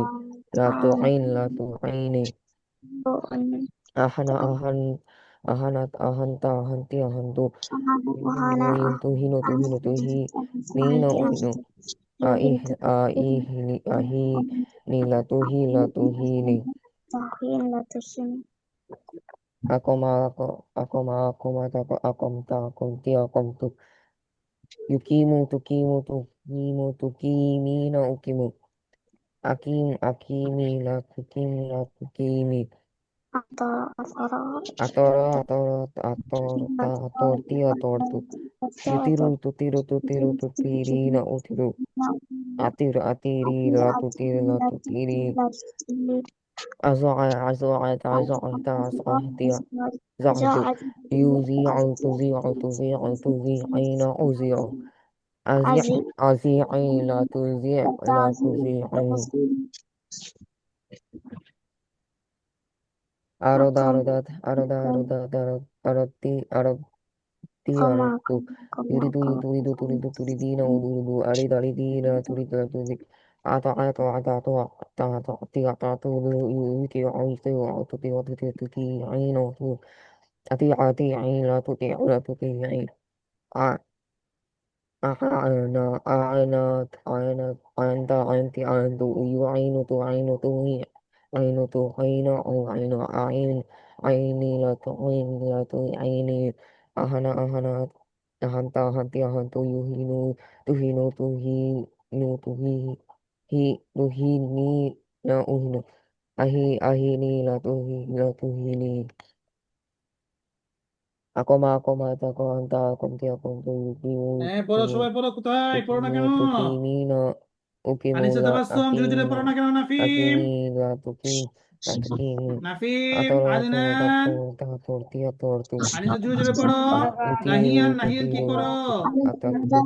লা তুআইন, লা তুআইনি, আহানা, আহানাত, আহান্তা, আহান্তি, আহান্তু, তুহিনু, তুহিনু, তুহিনিনা, উহিনু, আইহ, আইহিনি, আহিনি, লা তুহি, লা তুহিনি, আকমা, আকমা, আকমাতা, আকমতা, আকমতি, আকমতু, ইউকিমু, তুকিমু, তুকিমু, তুকিমিনা, উকিমু, আকিম, আকিমি, লা তুকিম, লা তুকিমি, atara, atara, atorta, atorti, atortu, yutiru, tutiru, tutiru, tutirina, utiru, atir, atiri, la tutiri, la tutiri, azaa, azaata, azaata, azahtia, zahdu, yuzi'u, tuzi'u, tuzi'u, tuzi'ina, uzi'u, azi', azi'i, la tuzi', la tuzi'i, aroda, arodat, aroda, arodat, arotti, arotti, yuridu, turidu, turidu, turidina, udurudu, arida, aridina, turida, turi, ata, ato, atato, atato, ati, atato, yuti, aiti, atuti, atuti, tuti, aino, tu, ati, ati, aina, tuti, ura, tuti, ain, a, aina, aina, aina, anta, anti, antu, uyu, ainu, tu, عين تو عين أو عين عين عيني لا تو عين لا تو عيني أهنا أهنا أهنت أهنتي أهنتو يهينو تهينو تهينو تهيني لا أهينو أهيني لا تهيني ako ma tako anta akom ti akom tu yuki o হ্যাঁ, পড়ো ukimo সবাই, পড়ো। কোথায় পড়ো না ukimo কেন? tukimi na ukimo Anisa, la Tabassum, জোরে জোরে পড়ো না কেন? Nafim, akimi la tukimi Nafim, atoro Adina, atoro tator tator tiator tu Anisa, জোরে জোরে পড়ো। utiru নাহিয়ান, নাহিয়ান কি utiru করো? atat utiru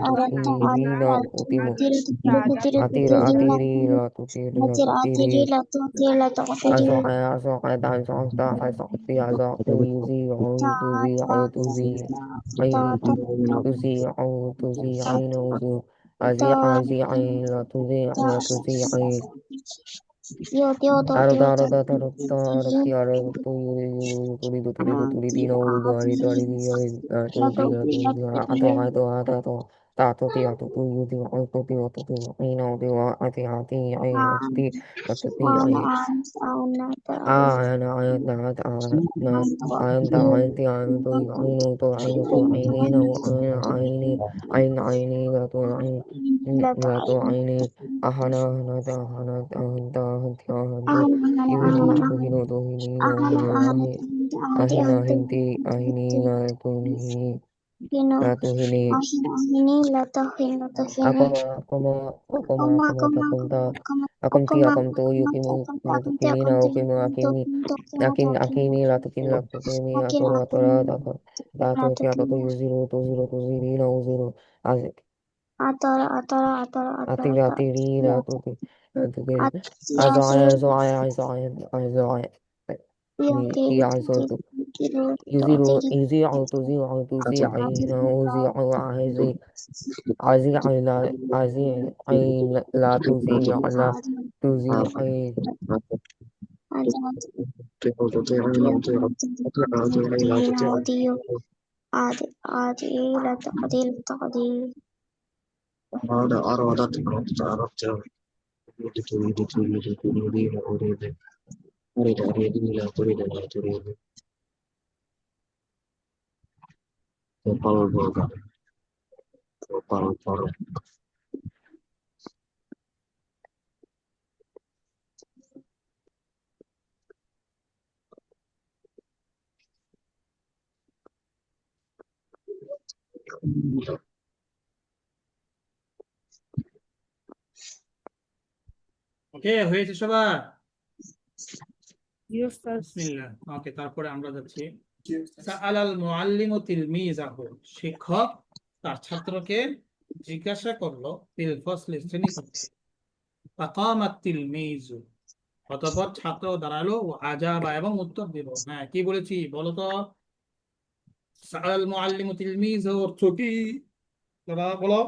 Arata tutiri na utimo Atiri tutiri tutiri atira tutiri na atiri la tutiri la Atir tutiri atiri la tutiri la tutiri aso dan so sta so ti aso tu yuzi o ta tu zi ta o tu zi ta ai ta tuzi au tuzi ta ai no zu azi ta azi ai la tuzi ta la tuzi ai yo tio to aro tio da to aro da aro da aro ti aro tu yuri yuri turi di no do ari di ai tu la di la tu tutiri di ato ta to ti ato tu yuri ai to ti ato tu ai no di wa ati ai la ti ai auna ta Ayan, ayan, ayan, ayan, ti ayan, to, ayun, to, ayun, to, ayun, ayan, ayun, ayun, ayun, to, ayun, la ta to, ayun, ahana, ahana, ta, ahana, ahan, ta, ahan, ti, ahan, to, ahana yuhino, ahana tuhino, tuhino, ahana hino, ahana ahi, ahana ahina, ahana hinti, ahini, to, nihi, hino to, hini, ahina ahini la ta hino ta hino akom to, kimi na, ukimo, akimi, akimi, la tukimi, ato, to, zero, to, zero, na, zero, atara atara atara atara atira, atara atiri, na, tuki, atira ti, easy, auto, zi, I, no, zi, I, la, to, zi, la, to, zi, I, ওকে, হয়েছে সবার? Yes, sir. বিসমিল্লাহ। ওকে, তারপরে আমরা যাচ্ছি। সাআলাল মুআল্লিমু তিলমিজাহু, শিক্ষক তার ছাত্রকে জিজ্ঞাসা করলো, ফিল ফসলি, শ্রেণীকক্ষে। ফাকামাত তিলমিজু, অতঃপর ছাত্র দাঁড়ালো, ও আজাবা, এবং উত্তর দিল। হ্যাঁ, কি বলেছি বলো তো? সাআলাল মুআল্লিমু তিলমিজাহু অর্থ কি? দাদা বলো।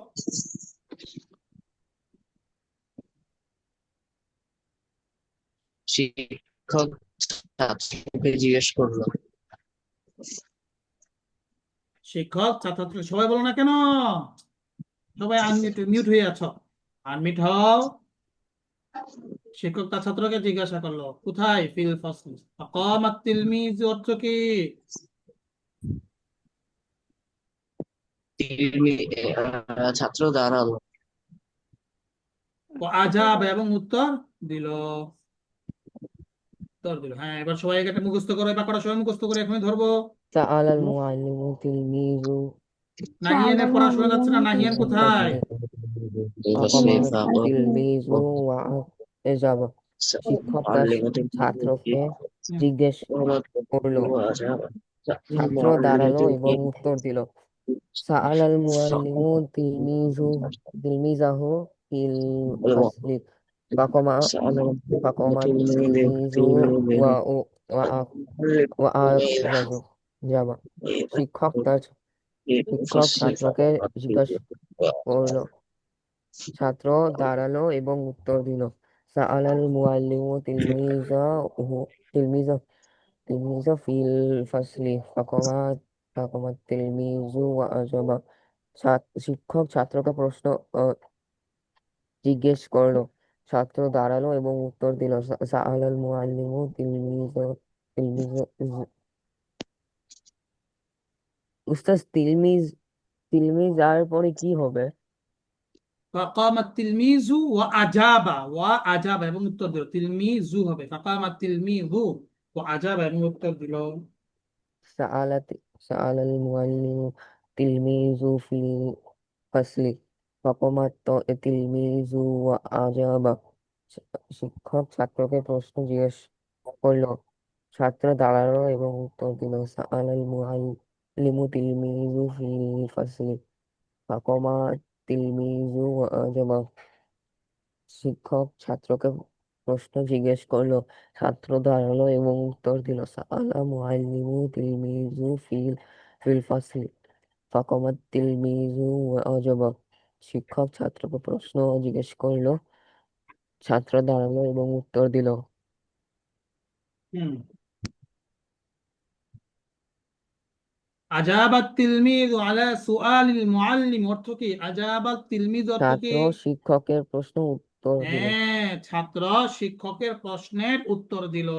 শিক্ষক ছাত্রকে জিজ্ঞেস করলো। শিক্ষক ছাত্র, সবাই বলো না কেন? সবাই আনমিউট, মিউট হয়ে আছো। আনমিউট হও। শিক্ষক তার ছাত্রকে জিজ্ঞাসা করলো, কোথায়? ফিল ফসল। আকামাত তিলমিজ অর্থ কি? ছাত্র দাঁড়ালো। ও আজাব, এবং উত্তর দিল। হ্যাঁ, এবার সবাই এটা মুখস্থ করো, এবার করা সবাই মুখস্থ করে এখনই ধরবো। sa'ala al-mu'allimu tilmizu নাহিয়ানের পড়া শোনা যাচ্ছে না। নাহিয়ান কোথায়? faqama tilmizu wa ajaba শিক্ষক তার ছাত্রকে জিজ্ঞেস করলো, ছাত্র দাঁড়ালো এবং উত্তর দিল। সাআলাল মুআল্লিমু তিলমিজাহু ফিল ফাসলি ফাকামা তিলমিজু ওয়া ওয়া ওয়া আজাজু জাবা শিক্ষক ছাত্রকে জিজ্ঞাসা করলো, ছাত্র দাঁড়ালো এবং উত্তর দিল। সাআলাল মুআল্লিমু তিলমিজা ফিল ফাসলি ফাকামা তিলমিজু ওয়া আজাবা শিক্ষক ছাত্রকে প্রশ্ন জিজ্ঞেস করলো, ছাত্র দাঁড়ালো এবং উত্তর দিল সাআলাল মুআল্লিমু তিলমিজ উস্তাদ তিলমিজ আর পরে কি হবে? فقام التلميذ وأجاب এবং উত্তর দিল তিলমিজু হবে فقام التلميذ وأجاب এবং উত্তর দিল سألت سأل المعلم تلميذ في الفصل فقام التلميذ وأجاب শিক্ষক ছাত্রকে প্রশ্ন জিজ্ঞেস করলো, ছাত্র দাঁড়ালো এবং উত্তর দিল সাআলাল মুআল্লিমু তিলমিযু ফিল ফাসলি ফাকামা তিলমিযু ওয়াজাবা। শিক্ষক ছাত্রকে প্রশ্ন জিজ্ঞেস করলো, ছাত্র দাঁড়ালো এবং উত্তর দিল সাআলা মুআল্লিমু তিলমিযু ফিল ফাসলি ফাকামা তিলমিযু ওয়াজাবা। শিক্ষক ছাত্রকে প্রশ্ন জিজ্ঞেস করলো, ছাত্র দাঁড়ালো এবং উত্তর দিল। হুম আজাবাত তিলমিজ আলা সুআলিল মুআল্লিম অর্থ কি? আজাবাত তিলমিজ অর্থ কি? ছাত্র শিক্ষকের প্রশ্ন উত্তর দিল। হ্যাঁ, ছাত্র শিক্ষকের প্রশ্নের উত্তর দিল।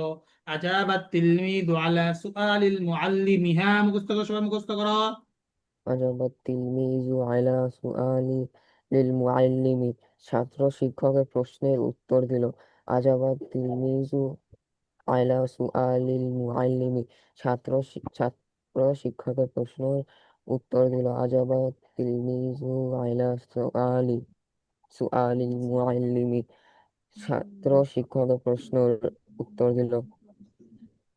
আজাবাত তিলমিজ আলা সুআলিল মুআল্লিমি। হ্যাঁ, মুখস্থ করো, সবাই মুখস্থ করো। আজাবাত তিলমিযু আলা সুআলি লিল মুআল্লিমি। ছাত্র শিক্ষকের প্রশ্নের উত্তর দিল। আজাবাত তিলমিযু আলা সুআলিল মুআল্লিমি। ছাত্র শিক্ষকের প্রশ্নের উত্তর দিল। আজাবাত তিলমিযু আলা সুআলিল মুআল্লিমি। ছাত্র শিক্ষকের প্রশ্নের উত্তর দিল।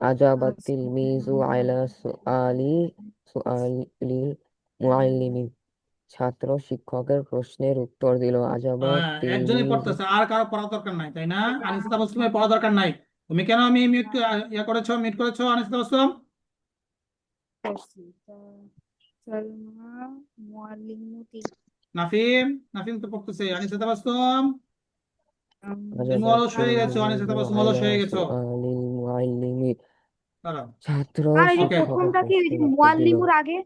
আজাবাত তিলমিযু আলা সুআলিল মুআল্লিমি। ছাত্র শিক্ষকের প্রশ্নের উত্তর দিল। আজাবাত একজনই তিলমিযু পড়তেছে, আর কারো পড়া দরকার নাই, তাই না? আনিসা তাবাসসুমের পড়া দরকার নাই। তুমি কেন আমি মিউট ইয়া করেছো, মিউট করেছো আনিসা তাবাসসুম? সালমা মুআল্লিমুতি নাফিম, নাফিম তো পড়তেছে। আনিসা তাবাসসুম, তুমি আজাবাত অলস হয়ে গেছো। আনিসা তিলমিযু তাবাসসুম অলস আলা হয়ে গেছো। সুআলিল মুআল্লিমি। দাঁড়াও। ছাত্র আর এই যে ওকে, শিক্ষকের প্রথমটা কি, ওই যে প্রশ্নের উত্তর দিল। মুআল্লিমুর আগে?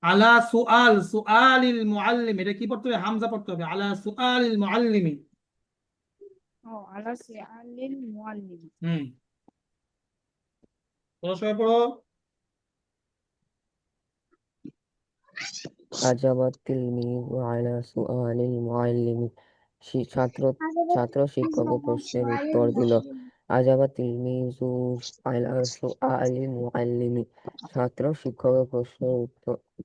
আলা সুআলিল মুআল্লিম, এটা কি পড়তে হবে? হামজা পড়তে হবে। আলা সুআলিল মুআল্লিমি। ও, আলা সিআলিল মুআল্লিম। হুম তোমরা সবাই পড়ো। আজাবাত তিলমিযু আলা সুআলিল মুআল্লিমি। ছাত্র শিক্ষকের প্রশ্নের উত্তর দিল। আজাবাত তিলমিযু আলা সুআলিল মুআল্লিমি। ছাত্র শিক্ষকের প্রশ্নের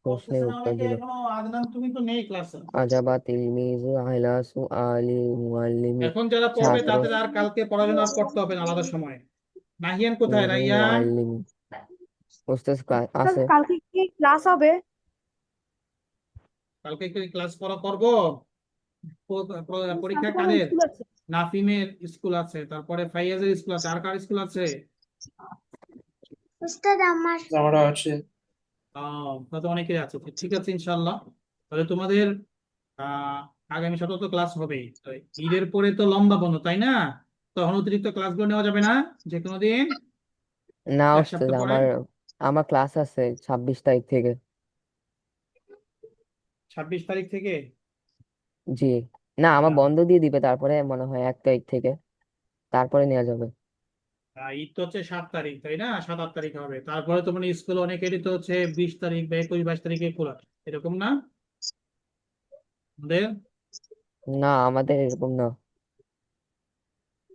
বলতেছে না উত্তর অনেকে দিল। এখনো। আদনান, তুমি তো নেই ক্লাসে। আজাবাত তিলমিযু আলা সুআলিল মুআল্লিমি। এখন যারা পড়বে ছাত্র তাদের আর কালকে পড়াশোনা আর করতে হবে না আলাদা সময়। নাহিয়ান কোথায়? নাহিয়ান মুআল্লিমি। উস্তাদ ক্লাস স্যার, আছে? কালকে কি ক্লাস হবে? কালকে কি ক্লাস করা করবো? পরীক্ষা কালকে কোনো কাদের? স্কুল আছে? নাফিমের স্কুল আছে, তারপরে ফাইয়াজের স্কুল আছে, আর কার স্কুল আছে? উস্তাদ আমার আমারও আছে। তাতে অনেকেই আছে। তো ঠিক আছে, ইনশাল্লাহ। তাহলে তোমাদের আহ আগামী সপ্তাহে তো ক্লাস হবেই। তো ঈদের পরে তো লম্বা বন্ধ, তাই না? তখন অতিরিক্ত ক্লাসগুলো নেওয়া যাবে না, যে কোনো দিন না এক উস্তাদ, সপ্তাহ পরে। আমার ক্লাস আছে 26 তারিখ থেকে। 26 তারিখ থেকে? জি। না, আমার আহ, বন্ধ দিয়ে দিবে তারপরে মনে হয় 1 তারিখ থেকে, তারপরে নেওয়া যাবে। ঈদ তো হচ্ছে 7 তারিখ, তাই না? 7-8 তারিখ হবে। তারপরে তো মানে স্কুল অনেকেরই তো হচ্ছে 20 তারিখ বা 21-22 তারিখে খোলা, এরকম না আমাদের? না, আমাদের এরকম না।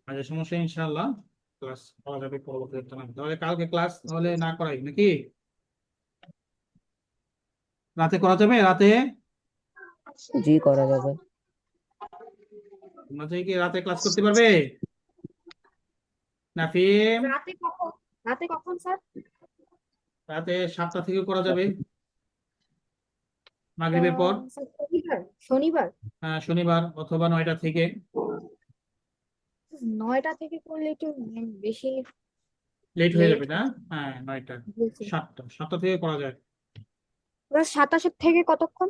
আচ্ছা, সমস্যা নেই, ইনশাল্লাহ ক্লাস করা যাবে পরবর্তী একটা না। তাহলে কালকে ক্লাস তাহলে না করাই নাকি? রাতে করা যাবে? রাতে জি, করা যাবে। তোমরা কি রাতে ক্লাস করতে পারবে? নাফিম, রাতে কখন? রাতে কখন স্যার? রাতে 7টা থেকে করা যাবে, মাগরিবের পর। স্যার, শনিবার? শনিবার শনিবার অথবা 9টা থেকে। 9টা থেকে করলে একটু বেশি লেট হয়ে লেট যাবে না? হ্যাঁ, 9টা। বলছে। 7টা থেকে করা যায়। ওরা 27 থেকে কতক্ষণ?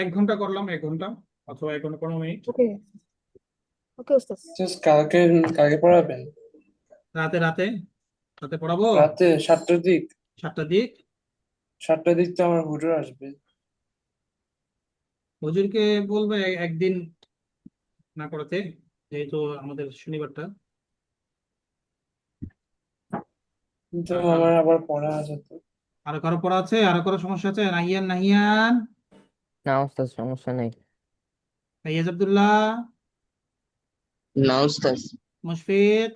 1 ঘন্টা করলাম, 1 ঘন্টা অথবা 1 ঘন্টা 15 মিনিট। ওকে, ওকে উস্তাদ। জাস্ট কালকে কালকে পড়াবেন রাতে রাতে রাতে পড়াবো। রাতে 7টার দিক? 7টার দিক। 7টার দিক তো আমার হুজুর আসবে। হুজুরকে বলবে একদিন না করাতে। যেহেতু আমাদের শনিবারটা। কিন্তু আর আমার আবার পড়া আছে তো। আরো কারো পড়া আছে, আরো কারো সমস্যা আছে? নাহিয়ান, নাহিয়ান, না ওস্তাদ, সমস্যা নেই। ফাইয়াজ আব্দুল্লাহ, না উস্তাদ। মুশফিক,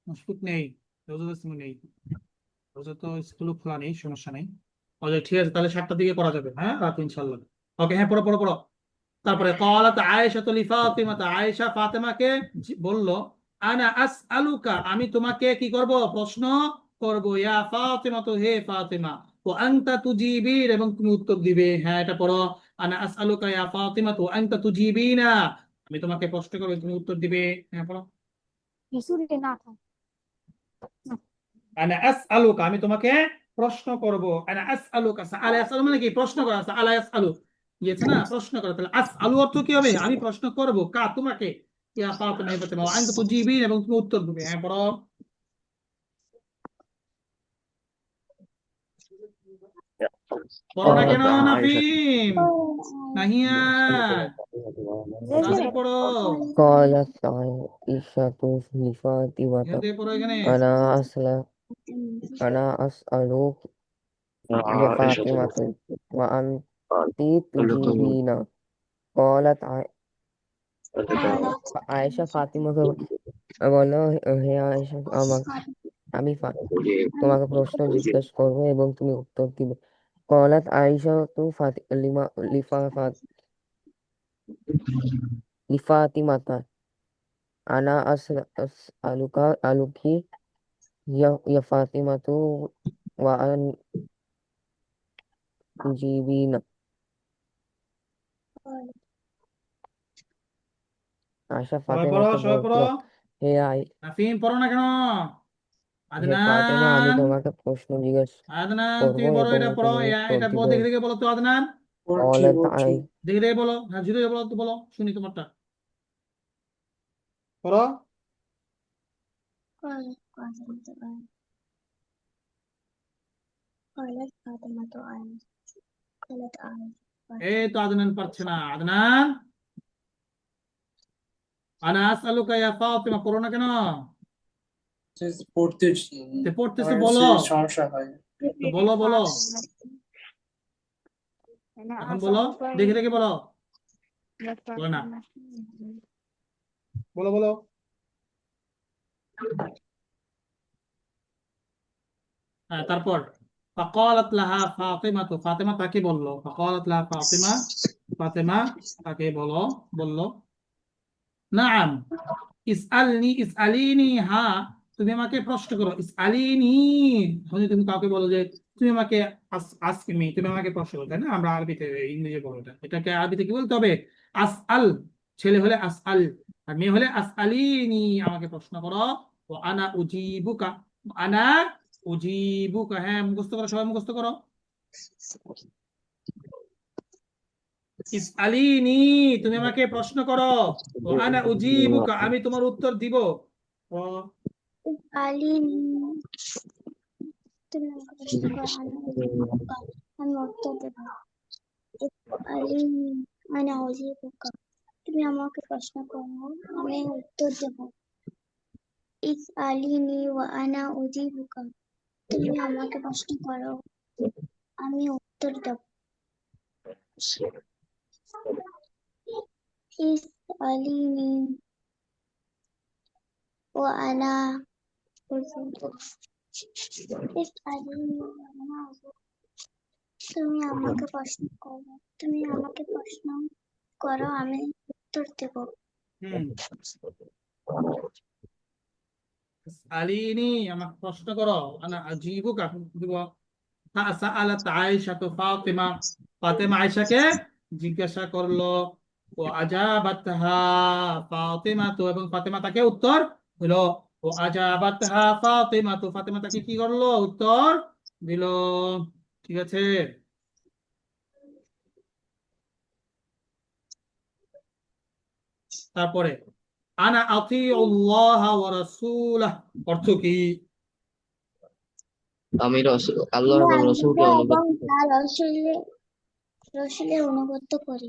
মুশফিক নেই, রোজা ইসলাম নেই, রোজা তো স্কুল খোলা নেই, সমস্যা নেই। ওকে ঠিক আছে, তাহলে 7টার দিকে করা যাবে, হ্যাঁ রাত ইনশাল্লাহ। ওকে, হ্যাঁ পড়ো পড়ো পড়ো। তারপরে ক্বালাত আয়েশা তো লিফাতিমা, আয়েশা ফাতেমাকে বলল, আনা আসআলুকা, আমি তোমাকে কি করব? প্রশ্ন করব, ইয়া ফাতিমা, তো হে ফাতেমা, ও আনতা তুজিবিন, এবং তুমি উত্তর দিবে। হ্যাঁ এটা পড়ো, আনা আসআলুকা ইয়া ফাতিমা তো আনতা তুজিবিনা, আমি তোমাকে প্রশ্ন করব, তুমি উত্তর দিবে। হ্যাঁ পড়ো। হিসুরে না থাক না। আনা আসআলুকা, আমি তোমাকে প্রশ্ন করব। আনা আসআলুকা, সাআলা ইয়াসআলু মানে কি? প্রশ্ন করা। সাআলা ইয়াসআলু গিয়েছে না, প্রশ্ন করা। তাহলে আসআলু অর্থ কি হবে? আমি প্রশ্ন করব কা? তোমাকে। ইয়া ফাতিমা, হে ফাতিমা, ওয়া আনতা তুজিবিন, এবং তুমি উত্তর দিবে। হ্যাঁ পড়ো। পড়ো না কেন قالت عائشة নাফিম, নাহিয়ান, তাড়াতাড়ি পড়ো, قالت عائشة لفاطمة এখান থেকে পড়ো এখানে। أنا أنا أسألك يا فاطمة وأنت تجيبين। قالت আয়েশা ফাতিমাকে বলল, হে আয়েশা, আমি তোমাকে প্রশ্ন জিজ্ঞেস করবো এবং তুমি উত্তর দিবে। قالت عائشة لفاطمة أنا أسألك يا فاطمة وأن تجيبين। আয়েশা সবাই পড়ো, ফাতেমাকে সবাই পড়ো। বলল, হে নাফিম পড়ো না কেন? ফাতেমা, আমি আদনান, তোমাকে প্রশ্ন জিজ্ঞেস আদনান করবো তুমি পড়ো, এবং এটা পড়ো, তুমি উত্তর এটা পড়ো, দিবে। দেখে দেখে বলো তো আদনান, পড়ছি قالت পড়ছি। দেখে দেখে বলো। হ্যাঁ জুড়ে বলো তো, বলো শুনি তোমারটা, পড়ো। قالت فاطمة عائشة قالت عائشة এই তো আদনান পারছে না। আদনান, আনা আসআলুকা ইয়া ফাতিমা, পড়ো না কেন? পড়তেছি, তে পড়তেছে, আমার বলো, কাছে সমস্যা হয়। তো বলো বলো, أنا এখন বলো, أسألك দেখে দেখে বলো, يا বলো না, فاطمة বলো বলো। হ্যাঁ তারপর, ফাকালাত লাহা ফাতিমা, তো ফাতেমা তাকে বললো, ফাকালাত লাহা ফাতিমা, ফাতেমা তাকে বললো, নাআম, ইসআলনি, ইসআলিনি, হ্যাঁ তুমি আমাকে প্রশ্ন করো। ইসআলিনি, যদি তুমি কাউকে বলো যে তুমি আমাকে আস্ক মি, তুমি আমাকে প্রশ্ন করো, তাই না? আমরা আরবিতে, ইংরেজি বলো এটা, এটাকে আরবিতে কি বলতে হবে? আসআল, ছেলে হলে আসআল, আর মেয়ে হলে আসআলিনি, আমাকে প্রশ্ন করো। ও আনা উজিবুকা, আনা উজিবুকা, হ্যাঁ মুখস্থ করো, সবাই মুখস্থ করো। ইসআলিনি, তুমি আমাকে প্রশ্ন করো। ও আনা উজিবুকা, আমি তোমার উত্তর দিব। ও اسأليني তুমি আমাকে প্রশ্ন করো আমি উত্তর দেবো اسأليني أنا أجيبك তুমি আমাকে প্রশ্ন করো আমি উত্তর দেবো اسأليني وأنا أجيبك তুমি আমাকে প্রশ্ন করো আমি উত্তর দেবো اسأليني وأنا أجيبك اسأليني وأنا أجيبك তুমি আমাকে প্রশ্ন করো আমি উত্তর দেব হুম, ইসআলিনি, আমাকে প্রশ্ন করো, আনা আজিবুকা, দিব। সাআলাত আয়েশা তো ফাতিমা, ফাতেমা আয়েশাকে জিজ্ঞাসা করলো। ও আজাবাতহা ফাতিমা, তো এবং ফাতেমা তাকে উত্তর দিল। ও আজাবাতহা ফাতিমা, তো ফাতেমা তাকে কি করলো? উত্তর দিল। ঠিক আছে। তারপরে, আনা আতিউল্লাহ ওয়া রাসূলাহ, অর্থ কি? আমি আল্লাহ এবং রসুলকে অনুগত এবং করি। তার রসুলের অনুগত করি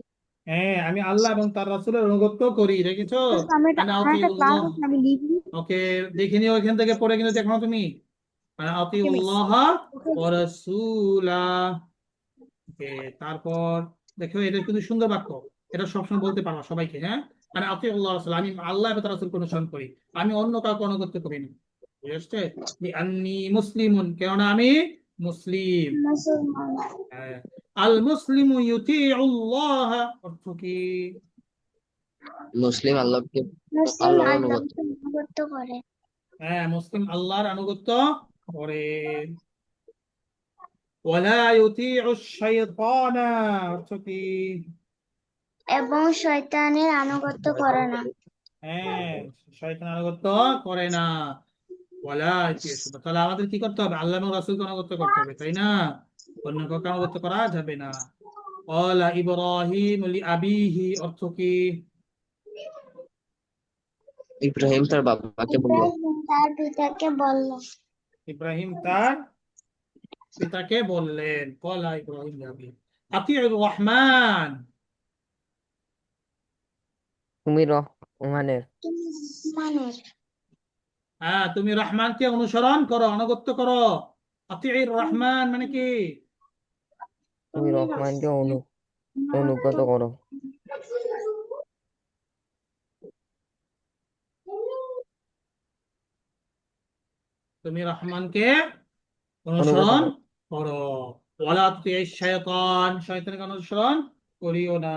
হ্যাঁ, আমি আল্লাহ এবং তার রাসূলের আনুগত্য করি, দেখেছো? আমি একটা মানে আমার একটা ক্লাস আতিউল্লাহ। আছে, আমি লিখবি। ওকে, দেখে নিও ওইখান থেকে পড়ে কিন্তু দেখো না তুমি। মানে ওকে মিস। আতিউল্লাহ ওয়া রাসূলা। ওকে, তারপর দেখো এটা কিন্তু সুন্দর বাক্য, এটা সবসময় বলতে পারবা সবাইকে, হ্যাঁ? মানে আতিউল্লাহ রাসূল, আমি আল্লাহ এবং তার রাসূলকে অনুসরণ করি, আমি অন্য কাউকে অনুগত্য করি না। বুঝতে? আন্নি মুসলিমুন, কেননা আমি মুসলিম। মুসলমান। হ্যাঁ। আল মুসলিমু ইউতিউল্লাহ অর্থ কি? মুসলিম আল্লাহকে মুসলিম আল্লাহর আনুগত্য। আল্লাহকে আনুগত্য করে হ্যাঁ, মুসলিম আল্লাহর আনুগত্য করে। ওয়ালা ইউতিউ শাইতান অর্থ কি? এবং শয়তানের আনুগত্য করে না। হ্যাঁ, শয়তানের আনুগত্য করে না। ওয়ালা ইউতিউ শাইতান। তাহলে আমাদের কি করতে হবে? আল্লাহ এবং রাসূলকে আনুগত্য করতে হবে, তাই না? অন্য কাউকে আনুগত্য করা যাবে না। ক্বালা ইব্রাহিম লিআবিহি অর্থ কি? ইব্রাহিম তার বাবাকে বলল। ইব্রাহিম তার পিতাকে বলল, ইব্রাহিম তার পিতাকে বললেন, ক্বালা ইব্রাহিম লিআবিহি আতিউর রহমান। তুমি রহমানের। তুমি রহমানের। হ্যাঁ, তুমি রহমানকে অনুসরণ করো, আনুগত্য করো। আতিউর রহমান মানে কি? তুমি তুমি রহমানকে আনুগত্য অনুগত করো। তুমি রহমানকে অনুগত অনুসরণ করো। করো। ওয়ালা তুতিঈশ শাইতান, শয়তানকে অনুসরণ করিও না।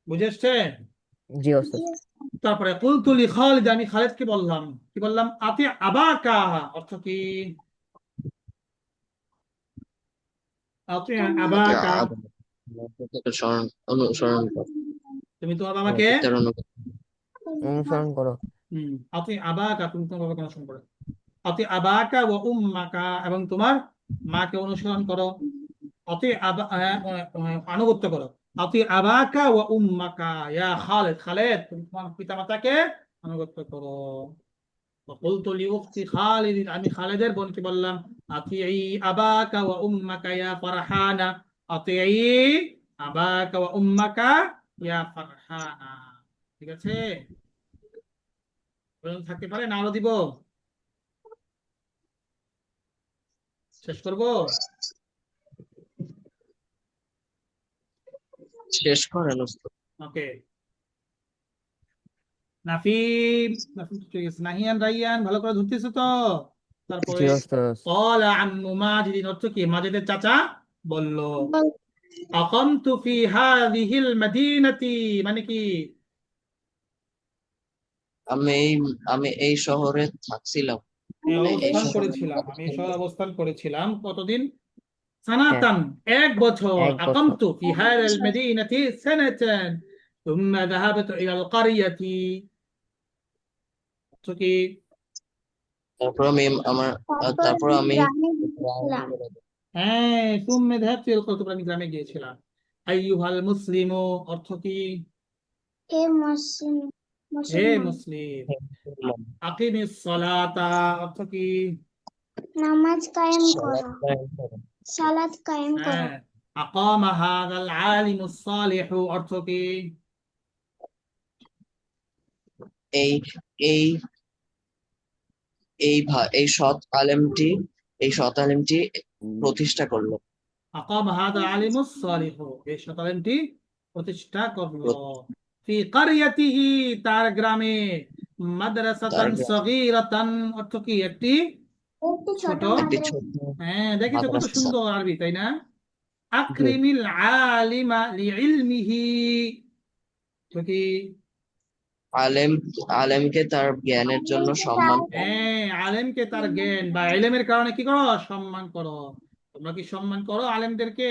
বুঝেছে? জি ওস্তাদ। তারপরে কুলতু লি খালিদ, আমি খালিদকে বললাম, কি বললাম? আতি আবাকা অর্থ কি? আতি তাকে আবাকা, অনুসরণ কর। তুমি তোমার তোমার বাবাকে। পিতার অনুগত্য। অনুসরণ করো। আতি আবাকা, তুমি তোমার বাবাকে অনুসরণ করো। আতি আবাকা ওয়া উম্মাকা, এবং তোমার মাকে অনুসরণ করো। অতি আনুগত্য করো। অতি আবাকা ওয়া উম্মাকা ইয়া খালেদ, খালেদ তুমি তোমার পিতামাতাকে আনুগত্য করো। وقلت لأختي خالد, আমি খালেদের বোনকে বললাম, আতিঈ আবাকা ওয়া উম্মাকা ইয়া ফারহানা। আতিঈ আবাকা ওয়া উম্মাকা ইয়া ফারহানা। ঠিক আছে? বলুন, থাকতে পারে না আরো দিব? শেষ করব? শেষ করেন উস্তাদ। ওকে। নাফিম, নাফিম ঠিক আছে। নাহিয়ান, রাইয়ান ভালো করে ধরতেছো তো? জি তারপরে ওস্তাদ। ক্বালা আম্মু মাজিদিন অর্থ কি? মাজিদের চাচা বলল, আকামতু ফি হাযিহিল মাদিনাতি মানে কি? আমি এই আমি এই শহরে থাকছিলাম। এই অবস্থান শহরে করেছিলাম, আমি এই শহরে অবস্থান করেছিলাম কতদিন? হ্যাঁ, সানাতান, এক বছর। 1 বছর। আকামতু ফি হাযিল মাদিনাতি সানাতান থুম্মা যাহাবতু ইলাল ক্বারিয়াতি অর্থ কি? তারপর আমি আমার তারপর তারপর আমি আমি গ্রামে গিয়েছিলাম। হ্যাঁ, তুম্মে যাহাবতু ইলাল ক্বারিয়াতি, আমি গ্রামে গিয়েছিলাম। আইয়ুহাল মুসলিমু অর্থ কি? হে মুসলিম, হে মুসলমান, মুসলিম। আকিমিস সালাতা অর্থ কি? নামাজ কায়েম করো, সালাত কায়েম করো। হ্যাঁ। আকামা হাযাল আলিমুস সালিহু অর্থ কি? এই এই এই সৎ আলেমটি প্রতিষ্ঠা করলো। আকামা হাযাল আলিমুস সালিহু, এই শতালেমটি প্রতিষ্ঠা করলো। ফি ক্বারিয়াতিহি, তার গ্রামে। তার মাদ্রাসাতান গ্রামে সগীরাতান অর্থ কি? একটি একটি ছোট ছোট। একটি মাদ্রাসা। ছোট হ্যাঁ, দেখেছো কত মাদ্রাসা। সুন্দর আরবি, তাই না? জি। আকরিমিল আলিমা লিইলমিহি তো কি? আলেম আলেমকে তার জ্ঞানের জন্য সম্মান করো। হ্যাঁ, আলেমকে তার জ্ঞান বা ইলমের কারণে কি করো? সম্মান করো। তোমরা কি সম্মান করো আলেমদেরকে?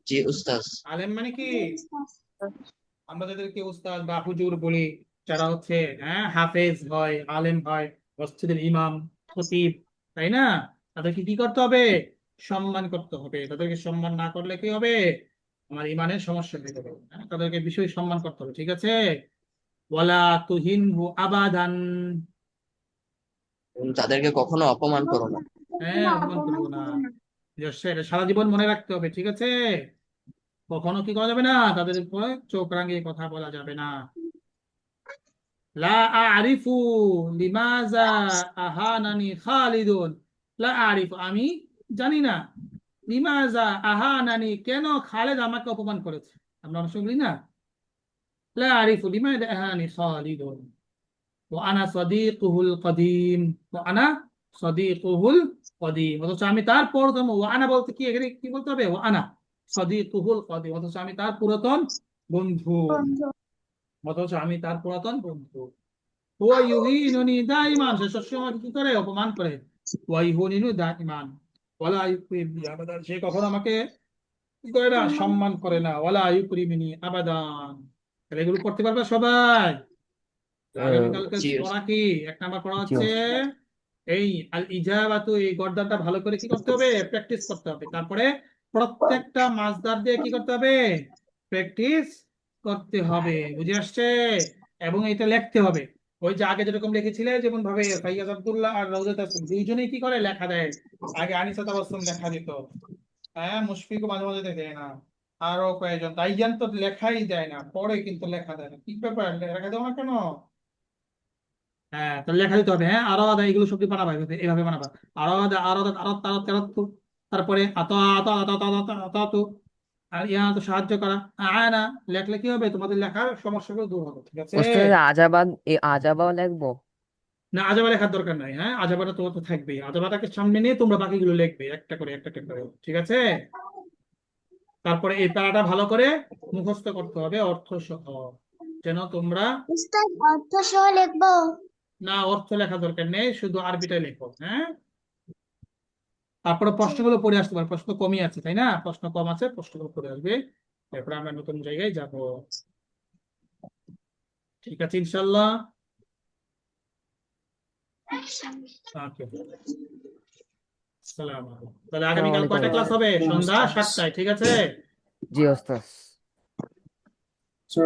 জি উস্তাদ। আলেম মানে কি? আমরা যাদেরকে উস্তাদ বা হুজুর বলি, যারা হচ্ছে হাফেজ হয়, আলেম হয়, মসজিদের ইমাম, খতিব, তাই না? তাদেরকে কি করতে হবে? সম্মান করতে হবে। তাদেরকে সম্মান না করলে কি হবে? আমার ইমানের সমস্যা হয়ে যাবে। তাদেরকে বিষয় সম্মান করতে হবে, ঠিক আছে? ওয়ালা তুহিনহু আবাদান। তাদেরকে কখনো অপমান করো না। হ্যাঁ, অপমান করবো না। এটা সারা জীবন মনে রাখতে হবে, ঠিক আছে? কখনো কি করা যাবে না, তাদের উপরে চোখ রাঙিয়ে কথা বলা যাবে না। লা আরিফু লিমাজা আহানানি খালিদুন। লা আরিফু, আমি জানি না। লিমাজা আহানানি, কেন খালেদ আমাকে অপমান করেছে। আমরা অনেক সময় বলি না, লা আরিফু লিমাজা আহানানি খালিদুন ওয়া আনা সাদিকুহুল কদিম, ওয়া আনা সাদিকুহুল কদিম। অথচ আমি তার পুরাতন, ওয়া আনা বলতে কি, এখানে কি বলতে হবে, ওয়া আনা সাদিকুহুল কদিম, অথচ আমি তার পুরাতন বন্ধু। বন্ধু অথচ আমি তার পুরাতন বন্ধু। হুয়া ইউহিনুনি দাইমান, সে সবসময় আমাকে কি করে, অপমান করে। ওয়া ইউহিনুনি দাইমান ওয়ালা ইউকরিমনি আবাদান, সে কখনো আমাকে কি করে না, সম্মান করে না। ওয়ালা ইউকরিমনি আবাদান। তাহলে এগুলো পড়তে পারবে সবাই? আগামীকালকে জি পড়া কি, 1 নাম্বার পড়া জি হচ্ছে এই আল ইজাবাতু, এই গর্দানটা ভালো করে কি করতে হবে, প্র্যাকটিস করতে হবে। তারপরে প্রত্যেকটা মাসদার দিয়ে কি করতে হবে, প্র্যাকটিস করতে হবে। বুঝে আসছে? এবং এটা লিখতে হবে। ওই যে আগে যেরকম লিখেছিলে, যেমন ভাবে ফাইয়াজ আব্দুল্লাহ আর রওজাত তাসলিম দুইজনেই কি করে, লেখা দেয়। আগে আনিসা তাবাসসুম লেখা দিত, হ্যাঁ, মুশফিকও মাঝে মাঝে দেয় না, আরো কয়েকজন। তাইজান তো লেখাই দেয় না, পরে কিন্তু লেখা দেয় না। কি ব্যাপার, লেখা দেও না কেন? হ্যাঁ, তাহলে লেখা দিতে হবে। হ্যাঁ, আরো আদা, এগুলো সবটি বানাবা, এভাবে বানাবা। আরো আদা, আরো আদা, আরো তারো তেরো, তারপরে আত আত আত আত আত আত আত, আর ইয়া তো সাহায্য করা। আয়না লেখলে কি হবে, তোমাদের লেখার সমস্যাগুলো দূর হবে, ঠিক আছে? ওস্তাদ আজাবাদ, এ আজাবাও লিখবো? না, আজাবা লেখার দরকার নাই। হ্যাঁ, আজাবাটা তোমার তো থাকবেই। আজাবাটাকে সামনে নিয়ে তোমরা বাকিগুলো লিখবে একটা করে, একটা একটা করে, ঠিক আছে? তারপরে এই প্যারাটা ভালো করে মুখস্থ করতে হবে অর্থ সহ, যেন তোমরা। উস্তাদ অর্থ সহ লিখবো? না, অর্থ লেখা দরকার নেই, শুধু আরবিটাই লেখো। হ্যাঁ, তারপরে প্রশ্নগুলো পড়ে আসতে পারে, প্রশ্ন কমই আছে তাই না, প্রশ্ন কম আছে, প্রশ্নগুলো পড়ে আসবে। তারপরে আমরা নতুন জায়গায় যাব। ঠিক আছে, ইনশাল্লাহ। ওকে, সালাম আলাইকুম। তাহলে আসসালামু আগামীকাল আলাইকুম কয়টা ক্লাস ওস্তাদ। হবে? সন্ধ্যা ওস্তাদ। 7টায়, ঠিক আছে? জি ওস্তাদ।